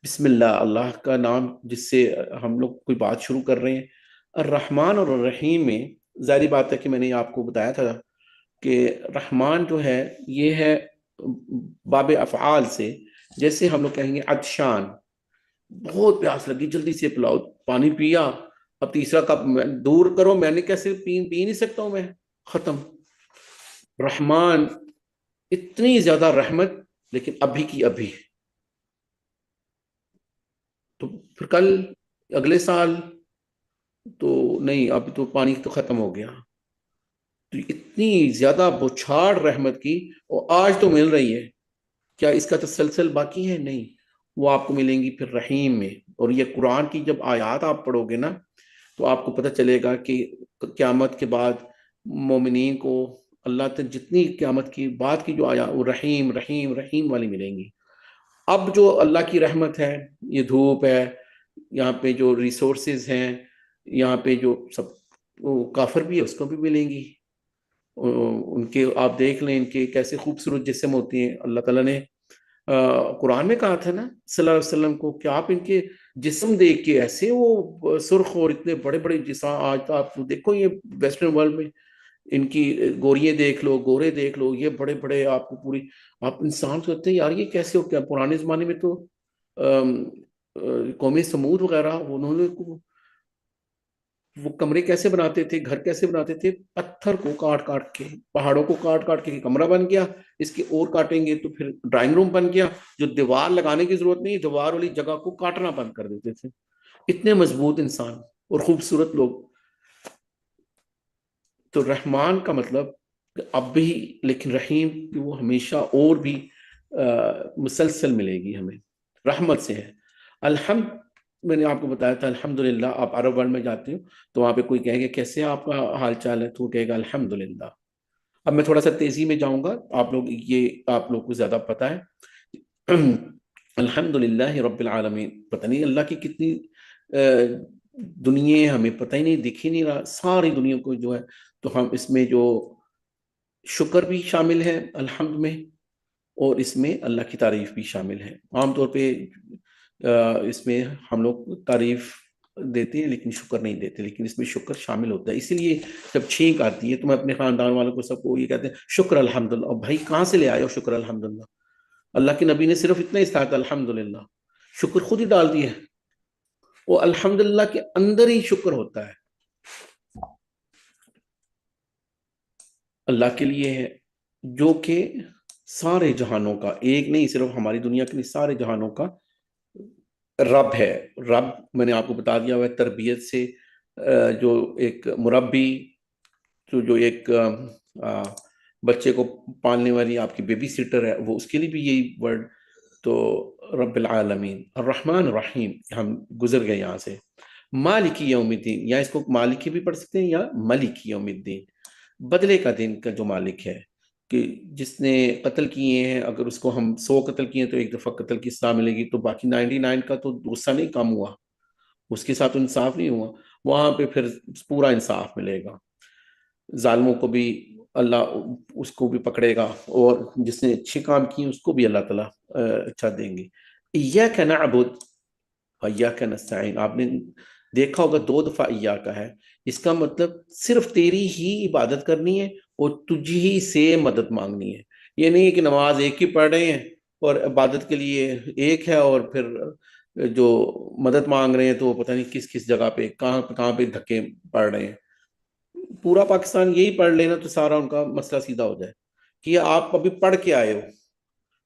Speaker 1: بسم اللہ، اللہ کا نام جس سے ہم لوگ کوئی بات شروع کر رہے ہیں، الرحمن اور الرحیم میں ظاہری بات ہے کہ میں نے آپ کو بتایا تھا کہ رحمان جو ہے یہ ہے باب افعال سے، جیسے ہم لوگ کہیں گے عطشان، بہت پیاس لگی، جلدی سے پلاؤ، پانی پیا، اب تیسرا کپ دور کرو، میں نے کیسے پی نہیں سکتا ہوں میں، ختم۔ رحمان، اتنی زیادہ رحمت، لیکن ابھی کی ابھی، تو پھر کل، اگلے سال تو نہیں، اب تو پانی تو ختم ہو گیا۔ تو اتنی زیادہ بچھاڑ رحمت کی، اور آج تو مل رہی ہے، کیا اس کا تسلسل باقی ہے؟ نہیں، وہ آپ کو ملیں گی پھر رحیم میں۔ اور یہ قرآن کی جب آیات آپ پڑھو گے نا، تو آپ کو پتہ چلے گا کہ قیامت کے بعد مومنین کو اللہ تعالی جتنی قیامت کی بعد کی جو آیا، وہ رحیم رحیم رحیم والی ملیں گی۔ اب جو اللہ کی رحمت ہے، یہ دھوپ ہے، یہاں پہ جو ریسورسز ہیں، یہاں پہ جو سب، وہ کافر بھی ہے اس کو بھی ملیں گی۔ ان کے آپ دیکھ لیں ان کے کیسے خوبصورت جسم ہوتے ہیں۔ اللہ تعالیٰ نے قرآن میں کہا تھا نا صلی اللہ علیہ وسلم کو کہ آپ ان کے جسم دیکھ کے ایسے وہ سرخ اور اتنے بڑے بڑے جسم، آج تو آپ دیکھو یہ ویسٹرن ورلڈ میں ان کی گوریے دیکھ لو، گورے دیکھ لو، یہ بڑے بڑے، آپ کو پوری، آپ انسان سوچتے ہیں یار یہ کیسے ہو کیا؟ پرانے زمانے میں تو قوم سمود وغیرہ، انہوں نے وہ کمرے کیسے بناتے تھے، گھر کیسے بناتے تھے؟ پتھر کو کاٹ کاٹ کے، پہاڑوں کو کاٹ کاٹ کے کمرہ بن گیا، اس کے اور کاٹیں گے تو پھر ڈرائنگ روم بن گیا، جو دیوار لگانے کی ضرورت نہیں، دیوار والی جگہ کو کاٹنا بند کر دیتے تھے۔ اتنے مضبوط انسان اور خوبصورت لوگ۔ تو رحمان کا مطلب اب بھی، لیکن رحیم کہ وہ ہمیشہ اور بھی مسلسل ملے گی ہمیں، رحمت سے ہے۔ الحمد، میں نے آپ کو بتایا تھا الحمدللہ، آپ عرب ورلڈ میں جاتے ہو تو وہاں پہ کوئی کہے گا کیسے آپ کا حال چال ہے، تو وہ کہے گا الحمدللہ۔ اب میں تھوڑا سا تیزی میں جاؤں گا، آپ لوگ کو زیادہ پتہ ہے۔ الحمدللہ رب العالمین، پتہ نہیں اللہ کی کتنی دنیا ہمیں پتہ ہی نہیں، دکھ ہی نہیں رہا، ساری دنیا کو جو ہے، تو ہم اس میں جو شکر بھی شامل ہے الحمد میں، اور اس میں اللہ کی تعریف بھی شامل ہے۔ عام طور پہ اس میں ہم لوگ تعریف دیتے ہیں لیکن شکر نہیں دیتے، لیکن اس میں شکر شامل ہوتا ہے۔ اسی لیے جب چھینک آتی ہے تو میں اپنے خاندان والوں کو سب کو یہ کہتے ہیں شکر الحمدللہ۔ اور بھائی کہاں سے لے آئے ہو شکر الحمدللہ؟ اللہ کے نبی نے صرف اتنا ہی کہا تھا الحمدللہ، شکر خود ہی ڈال دیا ہے، وہ الحمدللہ کے اندر ہی شکر ہوتا ہے، اللہ کے لیے ہے جو کہ سارے جہانوں کا، ایک نہیں صرف ہماری دنیا کے نہیں، سارے جہانوں کا رب ہے۔ رب میں نے آپ کو بتا دیا ہوا ہے، تربیت سے جو ایک مربی، جو ایک بچے کو پالنے والی آپ کی بیبی سیٹر ہے، وہ اس کے لیے بھی یہی ورڈ۔ تو رب العالمین، الرحمن الرحیم، ہم گزر گئے یہاں سے۔ مالکی یوم الدین، یا اس کو مالکی بھی پڑھ سکتے ہیں یا ملک یوم الدین، بدلے کا دن کا جو مالک ہے، کہ جس نے قتل کیے ہیں، اگر اس کو ہم 100 قتل کیے ہیں تو ایک دفعہ قتل کی سزا ملے گی، تو باقی 99 کا تو غصہ نہیں کم ہوا، اس کے ساتھ انصاف نہیں ہوا، وہاں پہ پھر پورا انصاف ملے گا۔ ظالموں کو بھی اللہ اس کو بھی پکڑے گا، اور جس نے اچھے کام کیے اس کو بھی اللہ تعالیٰ اچھا دیں گے۔ ایاک نعبد و ایاک نستعین، آپ نے دیکھا ہوگا 2 دفعہ ایاک ہے، اس کا مطلب صرف تیری ہی عبادت کرنی ہے اور تجھ ہی سے مدد مانگنی ہے۔ یہ نہیں ہے کہ نماز ایک ہی پڑھ رہے ہیں اور عبادت کے لیے ایک ہے، اور پھر جو مدد مانگ رہے ہیں تو وہ پتہ نہیں کس کس جگہ پہ کہاں پہ دھکے پڑ رہے ہیں۔ پورا پاکستان یہی پڑھ لینا تو سارا ان کا مسئلہ سیدھا ہو جائے کہ آپ ابھی پڑھ کے آئے ہو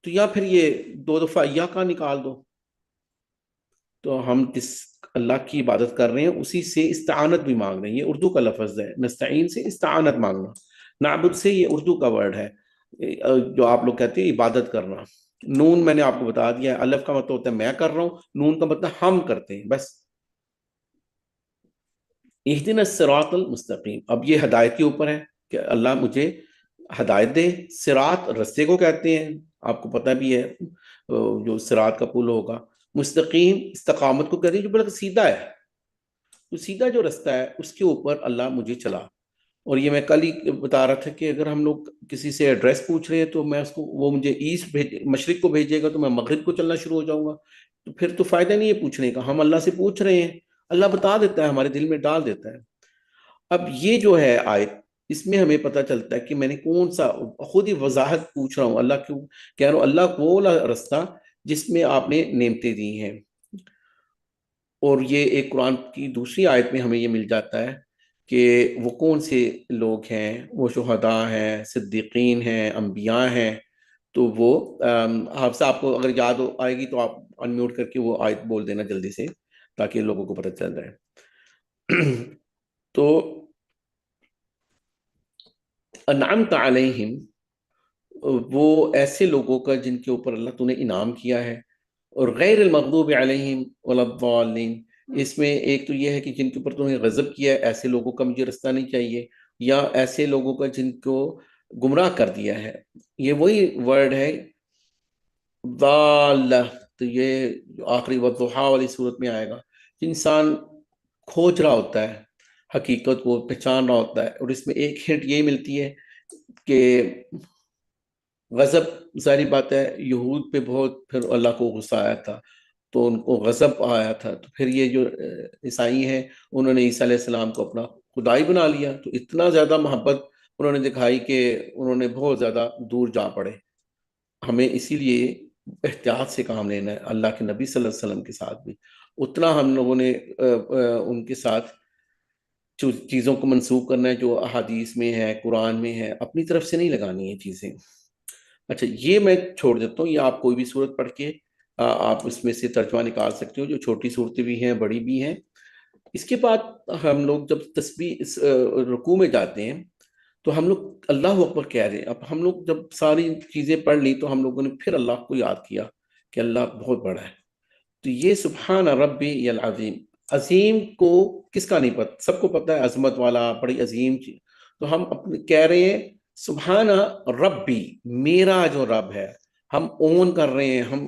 Speaker 1: تو یا پھر یہ 2 دفعہ ایاک نکال دو۔ تو ہم جس اللہ کی عبادت کر رہے ہیں اسی سے استعانت بھی مانگ رہے ہیں، یہ اردو کا لفظ ہے، نستعین سے استعانت مانگنا، نعبد سے یہ اردو کا ورڈ ہے جو آپ لوگ کہتے ہیں عبادت کرنا۔ نون میں نے آپ کو بتا دیا ہے، الف کا مطلب ہوتا ہے میں کر رہا ہوں، نون کا مطلب ہم کرتے ہیں، بس۔ اہدنا الصراط المستقیم، اب یہ ہدایت کے اوپر ہے کہ اللہ مجھے ہدایت دے۔ صراط رستے کو کہتے ہیں، آپ کو پتہ بھی ہے جو صراط کا پل ہوگا۔ مستقیم استقامت کو کہتے ہیں جو بالکل سیدھا ہے، تو سیدھا جو رستہ ہے اس کے اوپر اللہ مجھے چلا۔ اور یہ میں کل ہی بتا رہا تھا کہ اگر ہم لوگ کسی سے ایڈریس پوچھ رہے ہیں تو میں اس کو، وہ مجھے مشرق کو بھیجے گا تو میں مغرب کو چلنا شروع ہو جاؤں گا، تو پھر تو فائدہ نہیں ہے پوچھنے کا۔ ہم اللہ سے پوچھ رہے ہیں، اللہ بتا دیتا ہے، ہمارے دل میں ڈال دیتا ہے۔ اب یہ جو ہے آیت، اس میں ہمیں پتہ چلتا ہے کہ میں نے کون سا، خود ہی وضاحت پوچھ رہا ہوں، اللہ کیوں کہہ رہا ہوں، اللہ کو رستہ جس میں آپ نے نعمتیں دی ہیں۔ اور یہ ایک قرآن کی دوسری آیت میں ہمیں یہ مل جاتا ہے کہ وہ کون سے لوگ ہیں، وہ شہداء ہیں، صدیقین ہیں، انبیاء ہیں. تو وہ حافظہ آپ کو اگر یاد آئے گی تو آپ انمیوٹ کر کے وہ آیت بول دینا جلدی سے تاکہ لوگوں کو پتہ چل جائے. تو انعمت علیہم، وہ ایسے لوگوں کا جن کے اوپر اللہ تو نے انعام کیا ہے. اور غیر المغضوب علیہم ولا الضالین، اس میں ایک تو یہ ہے کہ جن کے اوپر تمہیں غضب کیا ہے، ایسے لوگوں کا مجھے رستہ نہیں چاہیے، یا ایسے لوگوں کا جن کو گمراہ کر دیا ہے. یہ وہی ورڈ ہے ضالہ. تو یہ جو آخری والضحیٰ والی صورت میں آئے گا کہ انسان کھوج رہا ہوتا ہے، حقیقت کو پہچان رہا ہوتا ہے. اور اس میں ایک ہنٹ یہ ملتی ہے کہ غضب، ظاہری بات ہے یہود پہ بہت پھر اللہ کو غصہ آیا تھا تو ان کو غضب آیا تھا. تو پھر یہ جو عیسائی ہیں انہوں نے عیسیٰ علیہ السلام کو اپنا خدائی بنا لیا، تو اتنا زیادہ محبت انہوں نے دکھائی کہ انہوں نے بہت زیادہ دور جا پڑے. ہمیں اسی لیے احتیاط سے کام لینا ہے. اللہ کے نبی صلی اللہ علیہ وسلم کے ساتھ بھی اتنا ہم لوگوں نے ان کے ساتھ چیزوں کو منسوخ کرنا ہے جو احادیث میں ہے، قرآن میں ہے، اپنی طرف سے نہیں لگانی ہے چیزیں. اچھا یہ میں چھوڑ دیتا ہوں، یہ آپ کوئی بھی صورت پڑھ کے آپ اس میں سے ترجمہ نکال سکتے ہو، جو چھوٹی صورتیں بھی ہیں بڑی بھی ہیں. اس کے بعد ہم لوگ جب تسبیح رکوع میں جاتے ہیں تو ہم لوگ اللہ اکبر کہہ رہے ہیں. اب ہم لوگ جب ساری چیزیں پڑھ لی تو ہم لوگوں نے پھر اللہ کو یاد کیا کہ اللہ بہت بڑا ہے. تو یہ سبحان ربی العظیم، عظیم کو کس کا نہیں پتہ، سب کو پتہ ہے عظمت والا بڑی عظیم چیز. تو ہم اپنے کہہ رہے ہیں سبحان ربی، میرا جو رب ہے. ہم اون کر رہے ہیں، ہم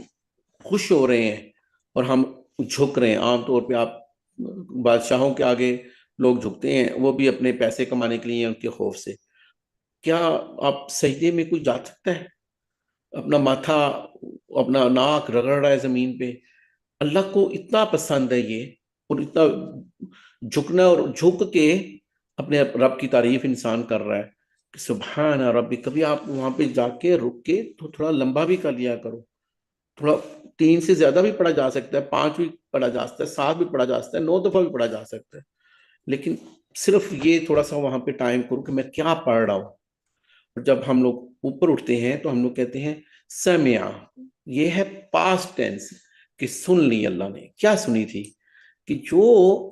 Speaker 1: خوش ہو رہے ہیں اور ہم جھک رہے ہیں. عام طور پہ آپ بادشاہوں کے آگے لوگ جھکتے ہیں، وہ بھی اپنے پیسے کمانے کے لیے ان کے خوف سے. کیا آپ سجدے میں کوئی جا سکتا ہے اپنا ماتھا اپنا ناک رگڑ رہا ہے زمین پہ؟ اللہ کو اتنا پسند ہے یہ، اور اتنا جھکنا اور جھک کے اپنے رب کی تعریف انسان کر رہا ہے کہ سبحان ربی. کبھی آپ وہاں پہ جا کے رک کے تو تھوڑا لمبا بھی کر لیا کرو. تھوڑا 3 سے زیادہ بھی پڑھا جا سکتا ہے، 5 بھی پڑھا جا سکتا ہے، 7 بھی پڑھا جا سکتا ہے، 9 دفعہ بھی پڑھا جا سکتا ہے. لیکن صرف یہ تھوڑا سا وہاں پہ ٹائم کرو کہ میں کیا پڑھ رہا ہوں. اور جب ہم لوگ اوپر اٹھتے ہیں تو ہم لوگ کہتے ہیں سمع، یہ ہے پاسٹ ٹینس کہ سن لی. اللہ نے کیا سنی تھی؟ کہ جو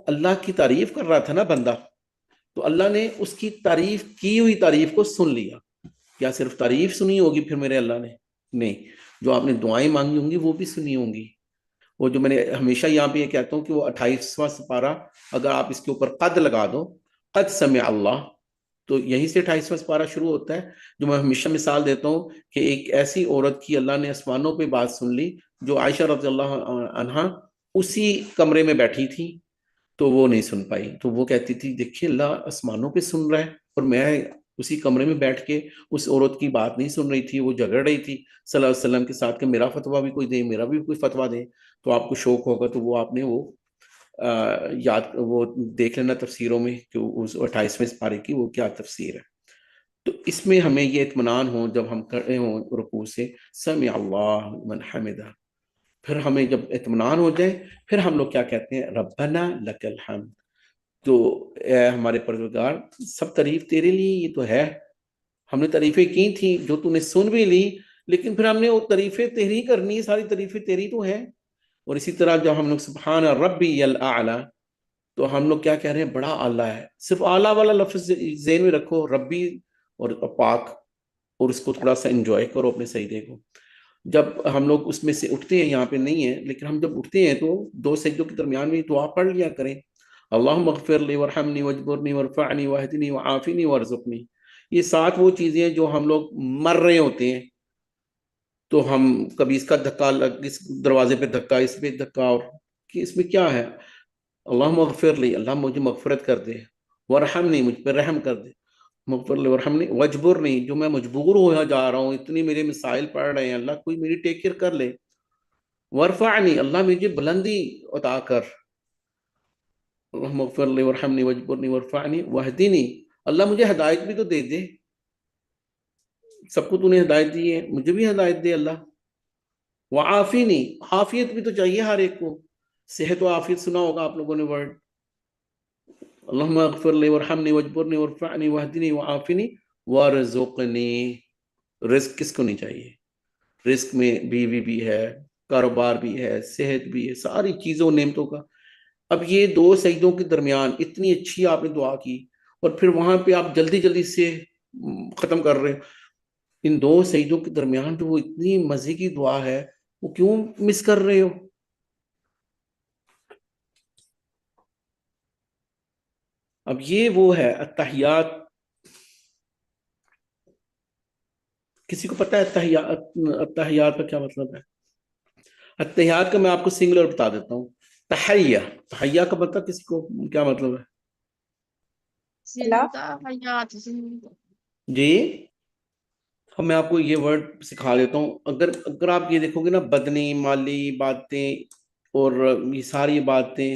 Speaker 1: اللہ کی تعریف کر رہا تھا نا بندہ، تو اللہ نے اس کی تعریف کی ہوئی تعریف کو سن لیا. کیا صرف تعریف سنی ہوگی پھر میرے اللہ نے؟ نہیں، جو آپ نے دعائیں مانگی ہوں گی وہ بھی سنی ہوں گی. وہ جو میں نے ہمیشہ یہاں پہ یہ کہتا ہوں کہ وہ 28واں سپارہ اگر آپ اس کے اوپر قد لگا دو، قد سمع اللہ، تو یہیں سے 28واں سپارہ شروع ہوتا ہے. جو میں ہمیشہ مثال دیتا ہوں کہ ایک ایسی عورت کی اللہ نے آسمانوں پہ بات سن لی جو عائشہ رضی اللہ عنہا اسی کمرے میں بیٹھی تھی تو وہ نہیں سن پائی. تو وہ کہتی تھی دیکھیے اللہ آسمانوں پہ سن رہا ہے اور میں اسی کمرے میں بیٹھ کے اس عورت کی بات نہیں سن رہی تھی، وہ جھگڑ رہی تھی صلی اللہ علیہ وسلم کے ساتھ کہ میرا فتویٰ بھی کوئی دے، میرا بھی کوئی فتویٰ دے. تو آپ کو شوق ہوگا تو وہ آپ نے وہ یاد وہ دیکھ لینا تفسیروں میں کہ اس 28ویں سپارے کی وہ کیا تفسیر ہے. تو اس میں ہمیں یہ اطمینان ہو جب ہم کھڑے ہوں رکوع سے سمع اللہ لمن حمدہ، پھر ہمیں جب اطمینان ہو جائے پھر ہم لوگ کیا کہتے ہیں ربنا لک الحمد. تو اے ہمارے پروردگار سب تعریف تیرے لیے، یہ تو ہے ہم نے تعریفیں کی تھیں جو تو نے سن بھی لی، لیکن پھر ہم نے وہ تعریفیں تیری کرنی، ساری تعریفیں تیری تو ہیں. اور اسی طرح جب ہم لوگ سبحان ربی الاعلی، تو ہم لوگ کیا کہہ رہے ہیں بڑا اعلیٰ ہے. صرف اعلیٰ والا لفظ ذہن میں رکھو، ربی اور پاک، اور اس کو تھوڑا سا انجوائے کرو اپنے سجدے کو. جب ہم لوگ اس میں سے اٹھتے ہیں، یہاں پہ نہیں ہے لیکن ہم جب اٹھتے ہیں تو 2 سجدوں کے درمیان میں دعا پڑھ لیا کریں اللہم اغفر لی ورحمنی واجبرنی وارفعنی واہدنی وعافنی وارزقنی. یہ 7 وہ چیزیں ہیں جو ہم لوگ مر رہے ہوتے ہیں تو ہم کبھی اس کا دھکا اس دروازے پہ دھکا، اس پہ دھکا، اور کہ اس میں کیا ہے اللہم اغفر لی، اللہ مجھے مغفرت کر دے، ورحمنی مجھ پہ رحم کر دے، مغفر لی ورحمنی واجبرنی جو میں مجبور ہو جا رہا ہوں، اتنی میرے مسائل پڑ رہے ہیں، اللہ کوئی میری ٹیک کیئر کر لے. ورفعنی اللہ مجھے بلندی عطا کر، اللہم اغفر لی ورحمنی واجبرنی ورفعنی واہدنی اللہ مجھے ہدایت بھی تو دے دے. سب کو تو نے ہدایت دی ہے، مجھے بھی ہدایت دے اللہ. وعافینی عافیت بھی تو چاہیے ہر ایک کو. صحت و عافیت سنا ہوگا آپ لوگوں نے ورڈ، اللہم اغفر لی ورحمنی وجبرنی ورفعنی وحدنی وعافنی وارزقنی. رزق کس کو نہیں چاہیے؟ رزق میں بیوی بھی ہے، کاروبار بھی ہے، صحت بھی ہے، ساری چیزوں نعمتوں کا. اب یہ دو سجدوں کے درمیان اتنی اچھی آپ نے دعا کی، اور پھر وہاں پہ آپ جلدی جلدی سے ختم کر رہے ہو. ان دو سجدوں کے درمیان جو وہ اتنی مزے کی دعا ہے، وہ کیوں مس کر رہے ہو؟ اب یہ وہ ہے التحیات. کسی کو پتہ ہے التحیات کا کیا مطلب ہے؟ التحیات کا میں آپ کو سنگلر بتا دیتا ہوں. تحیہ، تحیہ کا مطلب کسی کو کیا مطلب ہے؟
Speaker 4: زندہ حیات زندہ.
Speaker 1: جی ہم میں آپ کو یہ ورڈ سکھا دیتا ہوں. اگر آپ یہ دیکھو گے نا، بدنی مالی باتیں اور یہ ساری باتیں،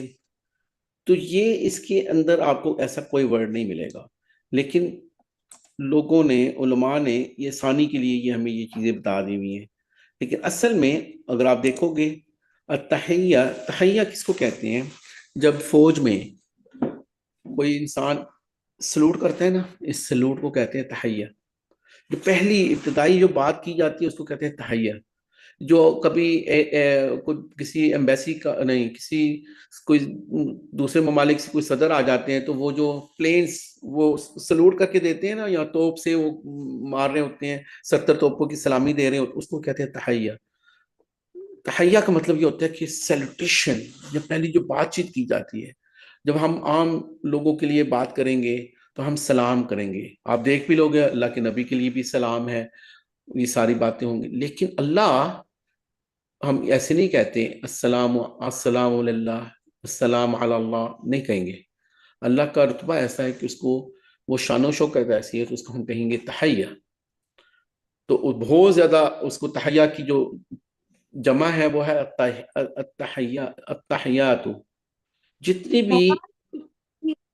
Speaker 1: تو یہ اس کے اندر آپ کو ایسا کوئی ورڈ نہیں ملے گا. لیکن لوگوں نے، علماء نے یہ آسانی کے لیے یہ ہمیں یہ چیزیں بتا دی ہوئی ہیں. لیکن اصل میں اگر آپ دیکھو گے، التحیہ، تحیہ کس کو کہتے ہیں؟ جب فوج میں کوئی انسان سلوٹ کرتا ہے نا، اس سلوٹ کو کہتے ہیں تحیہ. جو پہلی ابتدائی جو بات کی جاتی ہے اس کو کہتے ہیں تحیہ. جو کبھی کسی ایمبیسی کا نہیں، کوئی دوسرے ممالک سے کوئی صدر آ جاتے ہیں، تو وہ جو پلینز وہ سلوٹ کر کے دیتے ہیں نا، یا توپ سے وہ مار رہے ہوتے ہیں، 70 توپوں کی سلامی دے رہے ہوتے، اس کو کہتے ہیں تحیہ. تحیہ کا مطلب یہ ہوتا ہے کہ سیلوٹیشن، جب پہلی جو بات چیت کی جاتی ہے، جب ہم عام لوگوں کے لیے بات کریں گے تو ہم سلام کریں گے. آپ دیکھ بھی لوگ اللہ کے نبی کے لیے بھی سلام ہے، یہ ساری باتیں ہوں گی. لیکن اللہ، ہم ایسے نہیں کہتے السلام علی السلام علی اللہ، نہیں کہیں گے. اللہ کا رتبہ ایسا ہے کہ اس کو وہ شان و شوکت ایسی ہے، تو اس کو ہم کہیں گے تحیہ. تو بہت زیادہ اس کو تحیہ کی جو جمع ہے وہ ہے التحیات. جتنی بھی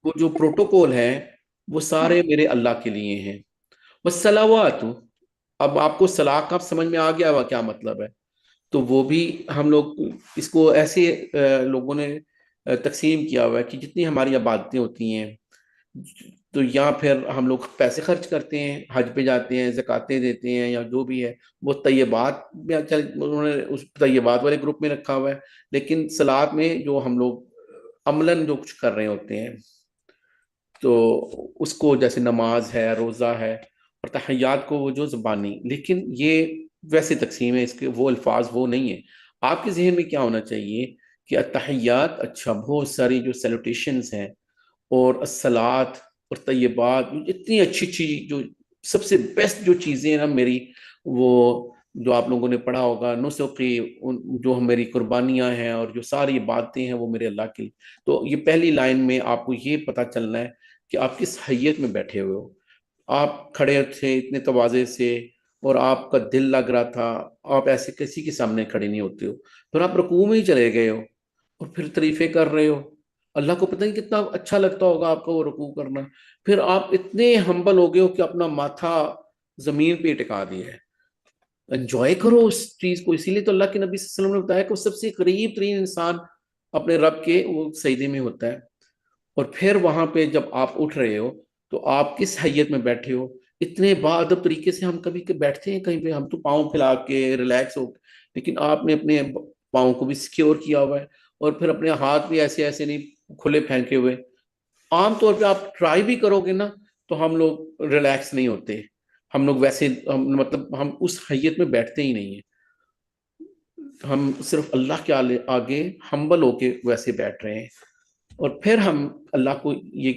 Speaker 1: وہ جو پروٹوکول ہیں وہ سارے میرے اللہ کے لیے ہیں. والصلوات، اب آپ کو صلاح کا سمجھ میں آ گیا کیا مطلب ہے؟ تو وہ بھی ہم لوگ اس کو ایسے لوگوں نے تقسیم کیا ہوا ہے کہ جتنی ہماری عبادتیں ہوتی ہیں، تو یا پھر ہم لوگ پیسے خرچ کرتے ہیں، حج پہ جاتے ہیں، زکاتیں دیتے ہیں، یا جو بھی ہے وہ طیبات میں، انہوں نے اس طیبات والے گروپ میں رکھا ہوا ہے. لیکن صلات میں جو ہم لوگ عملاً جو کچھ کر رہے ہوتے ہیں، تو اس کو جیسے نماز ہے، روزہ ہے، اور تحیات کو وہ جو زبانی. لیکن یہ ویسے تقسیم ہے، اس کے وہ الفاظ وہ نہیں ہے. آپ کے ذہن میں کیا ہونا چاہیے کہ التحیات، اچھا بہت ساری جو سیلوٹیشنز ہیں، اور الصلاۃ اور طیبات، اتنی اچھی اچھی جو سب سے بیسٹ جو چیزیں ہیں نا میری، وہ جو آپ لوگوں نے پڑھا ہوگا، نسخی، جو میری قربانیاں ہیں اور جو ساری باتیں ہیں وہ میرے اللہ کے لیے. تو یہ پہلی لائن میں آپ کو یہ پتہ چلنا ہے کہ آپ کس حیت میں بیٹھے ہوئے ہو. آپ کھڑے تھے اتنے تواضع سے، اور آپ کا دل لگ رہا تھا، آپ ایسے کسی کے سامنے کھڑے نہیں ہوتے ہو. پھر آپ رکوع میں ہی چلے گئے ہو اور پھر تعریفیں کر رہے ہو. اللہ کو پتہ نہیں کتنا اچھا لگتا ہوگا آپ کو وہ رکوع کرنا. پھر آپ اتنے ہمبل ہو گئے ہو کہ اپنا ماتھا زمین پہ ٹکا دیا ہے. انجوائے کرو اس چیز کو. اسی لیے تو اللہ کے نبی صلی اللہ علیہ وسلم نے بتایا کہ وہ سب سے قریب ترین انسان اپنے رب کے وہ سجدے میں ہوتا ہے. اور پھر وہاں پہ جب آپ اٹھ رہے ہو تو آپ کس حیت میں بیٹھے ہو. اتنے باادب طریقے سے ہم کبھی بیٹھتے ہیں کہیں پہ، ہم تو پاؤں پھیلا کے ریلیکس ہو، لیکن آپ نے اپنے پاؤں کو بھی سیکیور کیا ہوا ہے، اور پھر اپنے ہاتھ بھی ایسے ایسے نہیں کھلے پھینکے ہوئے. عام طور پہ آپ ٹرائی بھی کرو گے نا تو ہم لوگ ریلیکس نہیں ہوتے. ہم لوگ ویسے مطلب ہم اس حیت میں بیٹھتے ہی نہیں ہیں. ہم صرف اللہ کے آگے ہمبل ہو کے ویسے بیٹھ رہے ہیں. اور پھر ہم اللہ کو یہ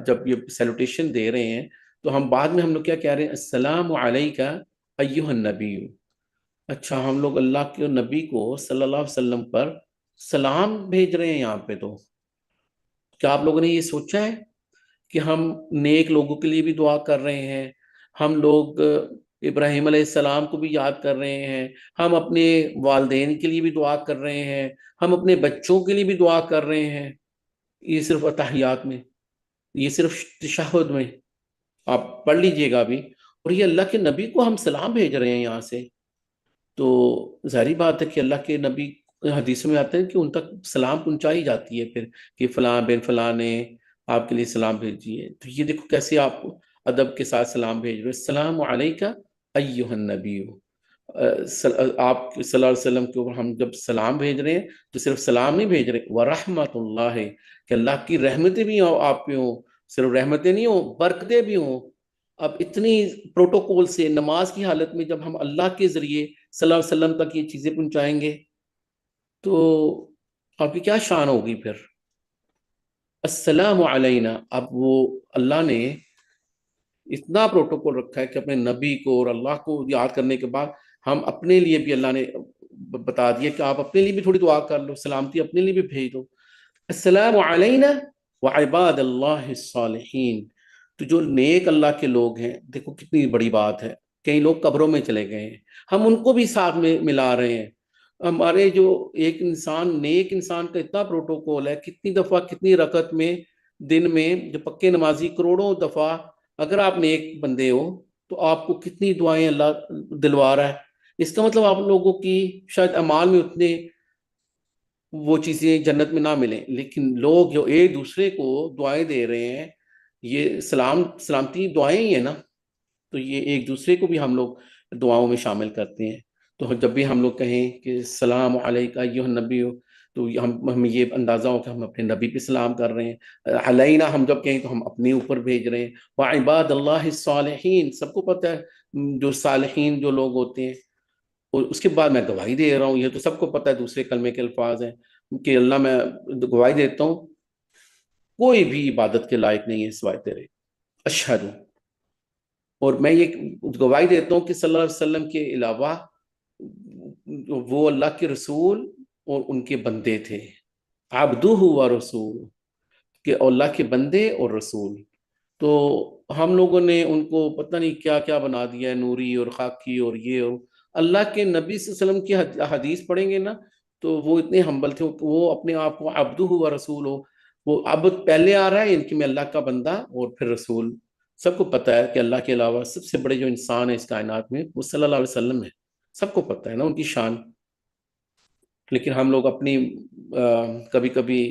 Speaker 1: جب یہ سیلوٹیشن دے رہے ہیں تو ہم بعد میں ہم لوگ کیا کہہ رہے ہیں؟ السلام علیکہ ایہا النبی. اچھا ہم لوگ اللہ کے نبی کو صلی اللہ علیہ وسلم پر سلام بھیج رہے ہیں یہاں پہ. تو کیا آپ لوگوں نے یہ سوچا ہے کہ ہم نیک لوگوں کے لیے بھی دعا کر رہے ہیں؟ ہم لوگ ابراہیم علیہ السلام کو بھی یاد کر رہے ہیں، ہم اپنے والدین کے لیے بھی دعا کر رہے ہیں، ہم اپنے بچوں کے لیے بھی دعا کر رہے ہیں. یہ صرف اتحیات میں، یہ صرف تشہد میں آپ پڑھ لیجئے گا بھی. اور یہ اللہ کے نبی کو ہم سلام بھیج رہے ہیں یہاں سے. تو ظاہری بات ہے کہ اللہ کے نبی حدیث میں آتا ہے کہ ان تک سلام پہنچائی جاتی ہے پھر کہ فلاں بن فلاں نے آپ کے لیے سلام بھیجی ہے. تو یہ دیکھو کیسے آپ ادب کے ساتھ سلام بھیج رہے. السلام علیکہ ایھا النبی. آپ صلی اللہ علیہ وسلم کے اوپر ہم جب سلام بھیج رہے ہیں تو صرف سلام نہیں بھیج رہے, ورحمۃ اللہ, کہ اللہ کی رحمتیں بھی ہوں آپ پہ ہوں, صرف رحمتیں نہیں ہوں برکتیں بھی ہوں. اب اتنی پروٹوکول سے نماز کی حالت میں جب ہم اللہ کے ذریعے صلی اللہ علیہ وسلم تک یہ چیزیں پہنچائیں گے تو آپ کی کیا شان ہوگی پھر. السلام علینا, اب وہ اللہ نے اتنا پروٹوکول رکھا ہے کہ اپنے نبی کو اور اللہ کو یاد کرنے کے بعد ہم اپنے لیے بھی اللہ نے بتا دیا کہ آپ اپنے لیے بھی تھوڑی دعا کر لو, سلامتی اپنے لیے بھی بھیج دو. السلام علینا وعباد اللہ الصالحین. تو جو نیک اللہ کے لوگ ہیں, دیکھو کتنی بڑی بات ہے, کئی لوگ قبروں میں چلے گئے ہیں, ہم ان کو بھی ساتھ میں ملا رہے ہیں. ہمارے جو ایک انسان نیک انسان کا اتنا پروٹوکول ہے, کتنی دفعہ کتنی رکعت میں دن میں, جو پکے نمازی کروڑوں دفعہ اگر آپ نیک بندے ہو تو آپ کو کتنی دعائیں اللہ دلوا رہا ہے. اس کا مطلب آپ لوگوں کی شاید اعمال میں اتنے وہ چیزیں جنت میں نہ ملیں, لیکن لوگ جو ایک دوسرے کو دعائیں دے رہے ہیں, یہ سلامتی دعائیں ہی ہیں نا. تو یہ ایک دوسرے کو بھی ہم لوگ دعاؤں میں شامل کرتے ہیں. تو جب بھی ہم لوگ کہیں کہ السلام علیکہ ایھا النبی, تو ہمیں یہ اندازہ ہو کہ ہم اپنے نبی پہ سلام کر رہے ہیں. علینا ہم جب کہیں تو ہم اپنے اوپر بھیج رہے ہیں. وعباد اللہ الصالحین, سب کو پتہ ہے جو صالحین جو لوگ ہوتے ہیں. اور اس کے بعد میں گواہی دے رہا ہوں, یہ تو سب کو پتہ ہے دوسرے کلمے کے الفاظ ہیں کہ اللہ میں گواہی دیتا ہوں کوئی بھی عبادت کے لائق نہیں ہے سوائے تیرے, اشہد. اور میں یہ گواہی دیتا ہوں کہ صلی اللہ علیہ وسلم کے علاوہ وہ اللہ کے رسول اور ان کے بندے تھے. عبدہ و رسول, کہ اللہ کے بندے اور رسول. تو ہم لوگوں نے ان کو پتہ نہیں کیا کیا بنا دیا ہے, نوری اور خاکی اور یہ. اور اللہ کے نبی صلی اللہ علیہ وسلم کی حدیث پڑھیں گے نا تو وہ اتنے ہمبل تھے, وہ اپنے آپ کو عبدہ و رسول ہو. وہ عبد پہلے آ رہا ہے ان کہ میں اللہ کا بندہ اور پھر رسول. سب کو پتہ ہے کہ اللہ کے علاوہ سب سے بڑے جو انسان ہے اس کائنات میں وہ صلی اللہ علیہ وسلم ہے. سب کو پتہ ہے نا ان کی شان. لیکن ہم لوگ اپنی کبھی کبھی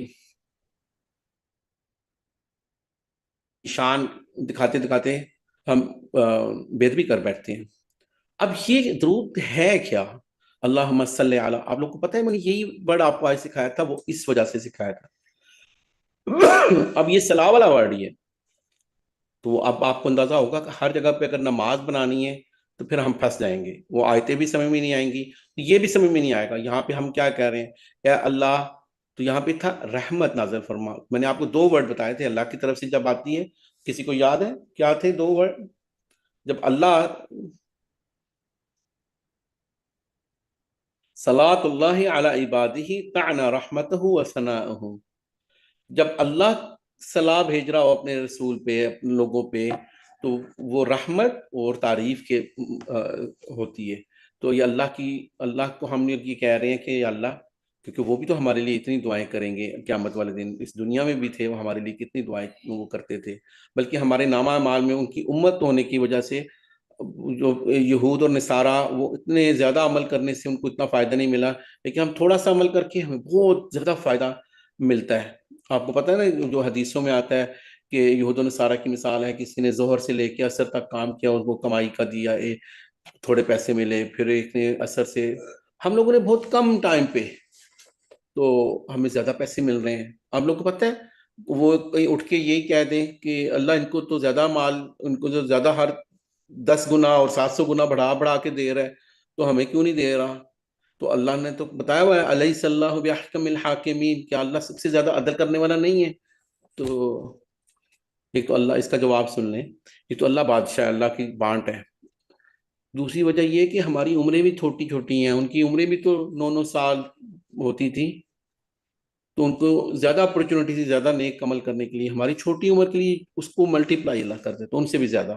Speaker 1: شان دکھاتے دکھاتے ہم بےدبی کر بیٹھتے ہیں. اب یہ درود ہے کیا؟ اللہم صلی علی, آپ لوگ کو پتہ ہے میں نے یہی ورڈ آپ کو آج سکھایا تھا, وہ اس وجہ سے سکھایا تھا. اب یہ صلاح والا ورڈ ہی ہے, تو اب آپ کو اندازہ ہوگا کہ ہر جگہ پہ اگر نماز بنانی ہے تو پھر ہم پھنس جائیں گے, وہ آیتیں بھی سمجھ میں نہیں آئیں گی, یہ بھی سمجھ میں نہیں آئے گا. یہاں پہ ہم کیا کہہ رہے ہیں, اے اللہ, تو یہاں پہ تھا رحمت نازل فرما. میں نے آپ کو 2 ورڈ بتائے تھے اللہ کی طرف سے جب آتی ہے. کسی کو یاد ہے کیا تھے 2 ورڈ؟ جب اللہ صلاۃ اللہ علی عبادہ تعنی رحمتہ و ثناءہ, جب اللہ صلاح بھیج رہا ہو اپنے رسول پہ, اپنے لوگوں پہ, تو وہ رحمت اور تعریف کے ہوتی ہے. تو یہ اللہ کو ہم یہ کہہ رہے ہیں کہ یا اللہ, کیونکہ وہ بھی تو ہمارے لیے اتنی دعائیں کریں گے قیامت والے دن. اس دنیا میں بھی تھے وہ ہمارے لیے کتنی دعائیں وہ کرتے تھے, بلکہ ہمارے نامہ اعمال میں ان کی امت ہونے کی وجہ سے جو یہود اور نصارہ وہ اتنے زیادہ عمل کرنے سے ان کو اتنا فائدہ نہیں ملا, لیکن ہم تھوڑا سا عمل کر کے ہمیں بہت زیادہ فائدہ ملتا ہے. آپ کو پتہ ہے نا جو حدیثوں میں آتا ہے کہ یہود و نصارہ کی مثال ہے, کسی نے ظہر سے لے کے عصر تک کام کیا, اس کو کمائی کا دیا, تھوڑے پیسے ملے, پھر ایک نے عصر سے, ہم لوگوں نے بہت کم ٹائم پہ تو ہمیں زیادہ پیسے مل رہے ہیں. آپ لوگ کو پتہ ہے وہ کہیں اٹھ کے یہی کہہ دیں کہ اللہ ان کو تو زیادہ مال, ان کو جو زیادہ ہر 10 گنا اور 700 گنا بڑھا کے دے رہا ہے, تو ہمیں کیوں نہیں دے رہا؟ تو اللہ نے تو بتایا ہوا ہے الیس اللہ بأحکم الحاکمین, کیا اللہ سب سے زیادہ عدل کرنے والا نہیں ہے؟ تو ایک تو اللہ, اس کا جواب سن لیں, یہ تو اللہ بادشاہ, اللہ کی بانٹ ہے. دوسری وجہ یہ کہ ہماری عمریں بھی چھوٹی چھوٹی ہیں, ان کی عمریں بھی تو 9 سال ہوتی تھی, تو ان کو زیادہ اپرچونٹی سے زیادہ نیک عمل کرنے کے لیے ہماری چھوٹی عمر کے لیے اس کو ملٹیپلائی اللہ کر دے, تو ان سے بھی زیادہ.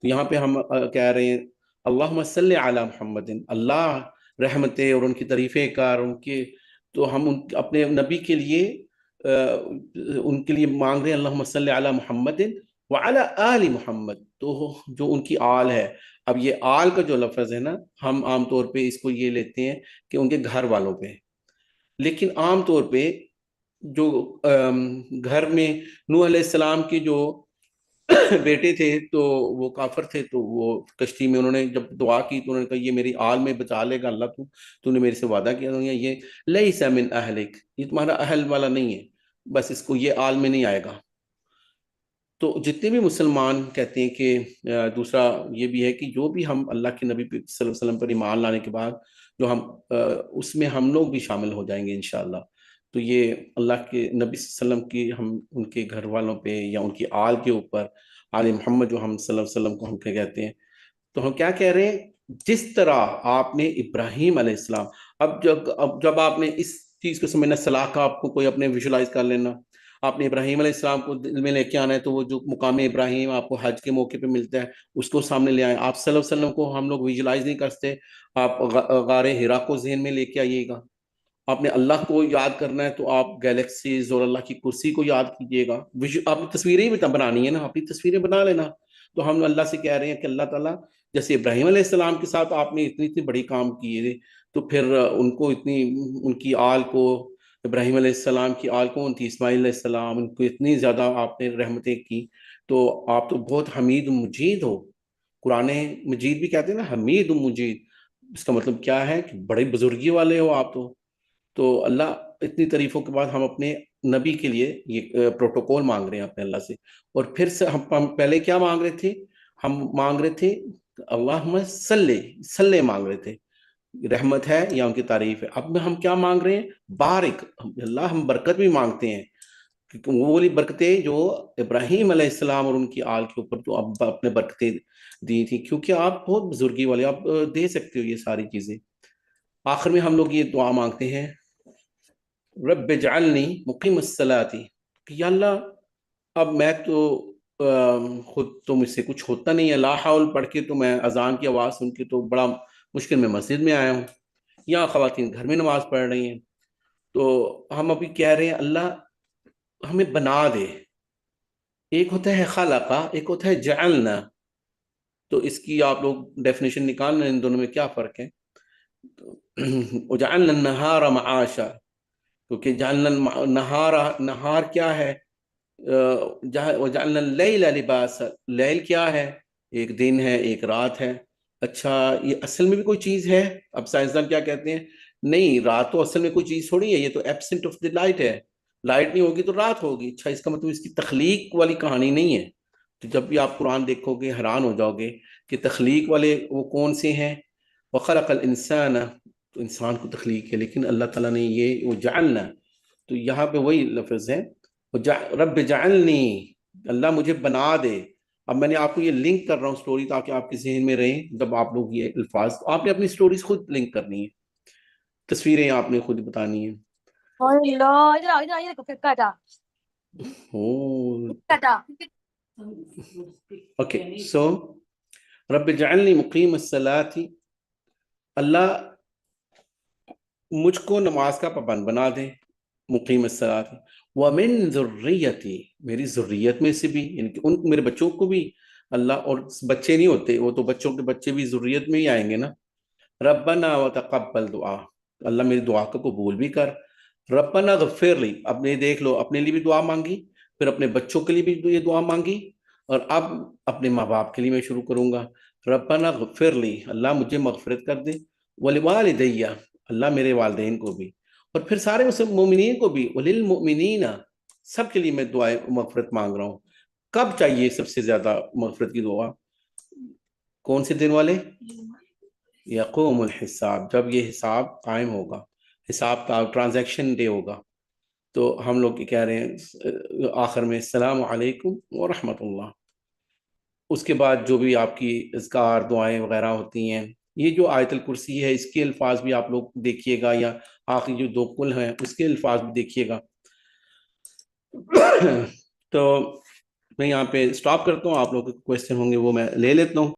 Speaker 1: تو یہاں پہ ہم کہہ رہے ہیں اللہم صلی علی محمد, اللہ رحمتیں اور ان کی تعریفیں کار ان کے, تو ہم اپنے نبی کے لیے ان کے لیے مانگ رہے ہیں اللہم صلی علی محمد وعلی آل محمد, تو جو ان کی آل ہے. اب یہ آل کا جو لفظ ہے نا, ہم عام طور پہ اس کو یہ لیتے ہیں کہ ان کے گھر والوں پہ, لیکن عام طور پہ جو گھر میں نوح علیہ السلام کے جو بیٹے تھے تو وہ کافر تھے، تو وہ کشتی میں انہوں نے جب دعا کی تو انہوں نے کہا یہ میری آل میں بچا لے گا اللہ، تو نے میرے سے وعدہ کیا، یہ لیس من اہلک، یہ تمہارا اہل والا نہیں ہے، بس اس کو یہ آل میں نہیں آئے گا۔ تو جتنے بھی مسلمان کہتے ہیں کہ دوسرا یہ بھی ہے کہ جو بھی ہم اللہ کے نبی صلی اللہ علیہ وسلم پر ایمان لانے کے بعد جو ہم اس میں ہم لوگ بھی شامل ہو جائیں گے انشاءاللہ، تو یہ اللہ کے نبی صلی اللہ علیہ وسلم کی ہم ان کے گھر والوں پہ یا ان کی آل کے اوپر، آل محمد جو ہم صلی اللہ علیہ وسلم کو ہم کہتے ہیں، تو ہم کیا کہہ رہے ہیں، جس طرح آپ نے ابراہیم علیہ السلام، اب جب آپ نے اس چیز کو سمجھنا، صلاح کا آپ کو کوئی اپنے ویژولائز کر لینا، آپ نے ابراہیم علیہ السلام کو دل میں لے کے آنا ہے، تو وہ جو مقام ابراہیم آپ کو حج کے موقع پہ ملتا ہے اس کو سامنے لے آئیں۔ آپ صلی اللہ علیہ وسلم کو ہم لوگ ویژولائز نہیں کرتے، آپ غار ہرا کو ذہن میں لے کے آئیے گا۔ آپ نے اللہ کو یاد کرنا ہے تو آپ گیلیکسیز اور اللہ کی کرسی کو یاد کیجیے گا، آپ نے تصویریں بھی بنانی ہے نا، اپنی تصویریں بنا لینا۔ تو ہم اللہ سے کہہ رہے ہیں کہ اللہ تعالیٰ جیسے ابراہیم علیہ السلام کے ساتھ آپ نے اتنی بڑی کام کیے، تو پھر ان کو ان کی آل کو، ابراہیم علیہ السلام کی آل کون تھی، اسماعیل علیہ السلام، ان کو اتنی زیادہ آپ نے رحمتیں کی، تو آپ تو بہت حمید مجید ہو۔ قرآن مجید بھی کہتے ہیں نا حمید مجید، اس کا مطلب کیا ہے کہ بڑی بزرگی والے ہو آپ تو اللہ اتنی تعریفوں کے بعد ہم اپنے نبی کے لیے یہ پروٹوکول مانگ رہے ہیں اپنے اللہ سے، اور پھر سے ہم پہلے کیا مانگ رہے تھے، ہم مانگ رہے تھے اللہم صلی مانگ رہے تھے، رحمت ہے یا ان کی تعریف ہے۔ اب ہم کیا مانگ رہے ہیں، بارک، اللہ ہم برکت بھی مانگتے ہیں، کیونکہ وہ والی برکتیں جو ابراہیم علیہ السلام اور ان کی آل کے اوپر تو اب اپنے برکتیں دی تھی، کیونکہ آپ بہت بزرگی والے، آپ دے سکتے ہو یہ ساری چیزیں۔ آخر میں ہم لوگ یہ دعا مانگتے ہیں، رب اجعلنی مقیم الصلاۃ، کہ یا اللہ اب میں تو خود تو مجھ سے کچھ ہوتا نہیں ہے، لا حول پڑھ کے تو میں اذان کی آواز سن کے تو بڑا مشکل میں مسجد میں آیا ہوں، یا خواتین گھر میں نماز پڑھ رہی ہیں، تو ہم ابھی کہہ رہے ہیں اللہ ہمیں بنا دے۔ ایک ہوتا ہے خلقہ، ایک ہوتا ہے جعلنا، تو اس کی آپ لوگ ڈیفینیشن نکالنا ان دونوں میں کیا فرق ہے۔ وجعلنا النہار معاشا، کیونکہ جعلنا نہار کیا ہے، وجعلنا اللیل لباسا، لیل کیا ہے، ایک دن ہے ایک رات ہے۔ اچھا یہ اصل میں بھی کوئی چیز ہے؟ اب سائنسدان کیا کہتے ہیں، نہیں رات تو اصل میں کوئی چیز تھوڑی ہے، یہ تو ایبسنٹ آف دی لائٹ ہے، لائٹ نہیں ہوگی تو رات ہوگی۔ اچھا اس کا مطلب اس کی تخلیق والی کہانی نہیں ہے۔ تو جب بھی آپ قرآن دیکھو گے حیران ہو جاؤ گے کہ تخلیق والے وہ کون سے ہیں، وخلق الانسان، تو انسان کو تخلیق ہے، لیکن اللہ تعالیٰ نے یہ وہ جعلنا، تو یہاں پہ وہی لفظ ہے رب جعلنی، اللہ مجھے بنا دے۔ اب میں نے آپ کو یہ لنک کر رہا ہوں سٹوری تاکہ آپ کے ذہن میں رہیں، جب آپ لوگ یہ الفاظ، آپ نے اپنی سٹوریز خود لنک کرنی ہے، تصویریں آپ نے خود بتانی ہیں۔ اوکے سو رب جعلنی مقیم الصلاۃ، اللہ مجھ کو نماز کا پابند بنا دے، مقیم الصلاۃ، ومن ذریتی، میری ذریت میں سے بھی، یعنی کہ ان میرے بچوں کو بھی اللہ، اور بچے نہیں ہوتے وہ تو بچوں کے بچے بھی ذریت میں ہی آئیں گے نا۔ ربنا وتقبل دعا، اللہ میری دعا کو قبول بھی کر۔ ربنا غفر لی، اب نے دیکھ لو اپنے لیے بھی دعا مانگی، پھر اپنے بچوں کے لیے بھی یہ دعا مانگی، اور اب اپنے ماں باپ کے لیے میں شروع کروں گا، ربنا غفر لی، اللہ مجھے مغفرت کر دے، ولوالدی، اللہ میرے والدین کو بھی، اور پھر سارے مومنین کو بھی، وللمؤمنین، سب کے لیے میں دعائیں مغفرت مانگ رہا ہوں۔ کب چاہیے سب سے زیادہ مغفرت کی دعا، کون سے دن والے، یقوم الحساب، جب یہ حساب قائم ہوگا، حساب کا ٹرانزیکشن ڈے ہوگا، تو ہم لوگ کہہ رہے ہیں آخر میں السلام علیکم ورحمۃ اللہ۔ اس کے بعد جو بھی آپ کی اذکار دعائیں وغیرہ ہوتی ہیں، یہ جو آیت الکرسی ہے اس کے الفاظ بھی آپ لوگ دیکھیے گا، یا آخری جو دو قل ہیں اس کے الفاظ بھی دیکھیے گا۔ تو میں یہاں پہ سٹاپ کرتا ہوں، آپ لوگ کے کویسچن ہوں گے وہ میں لے لیتا ہوں۔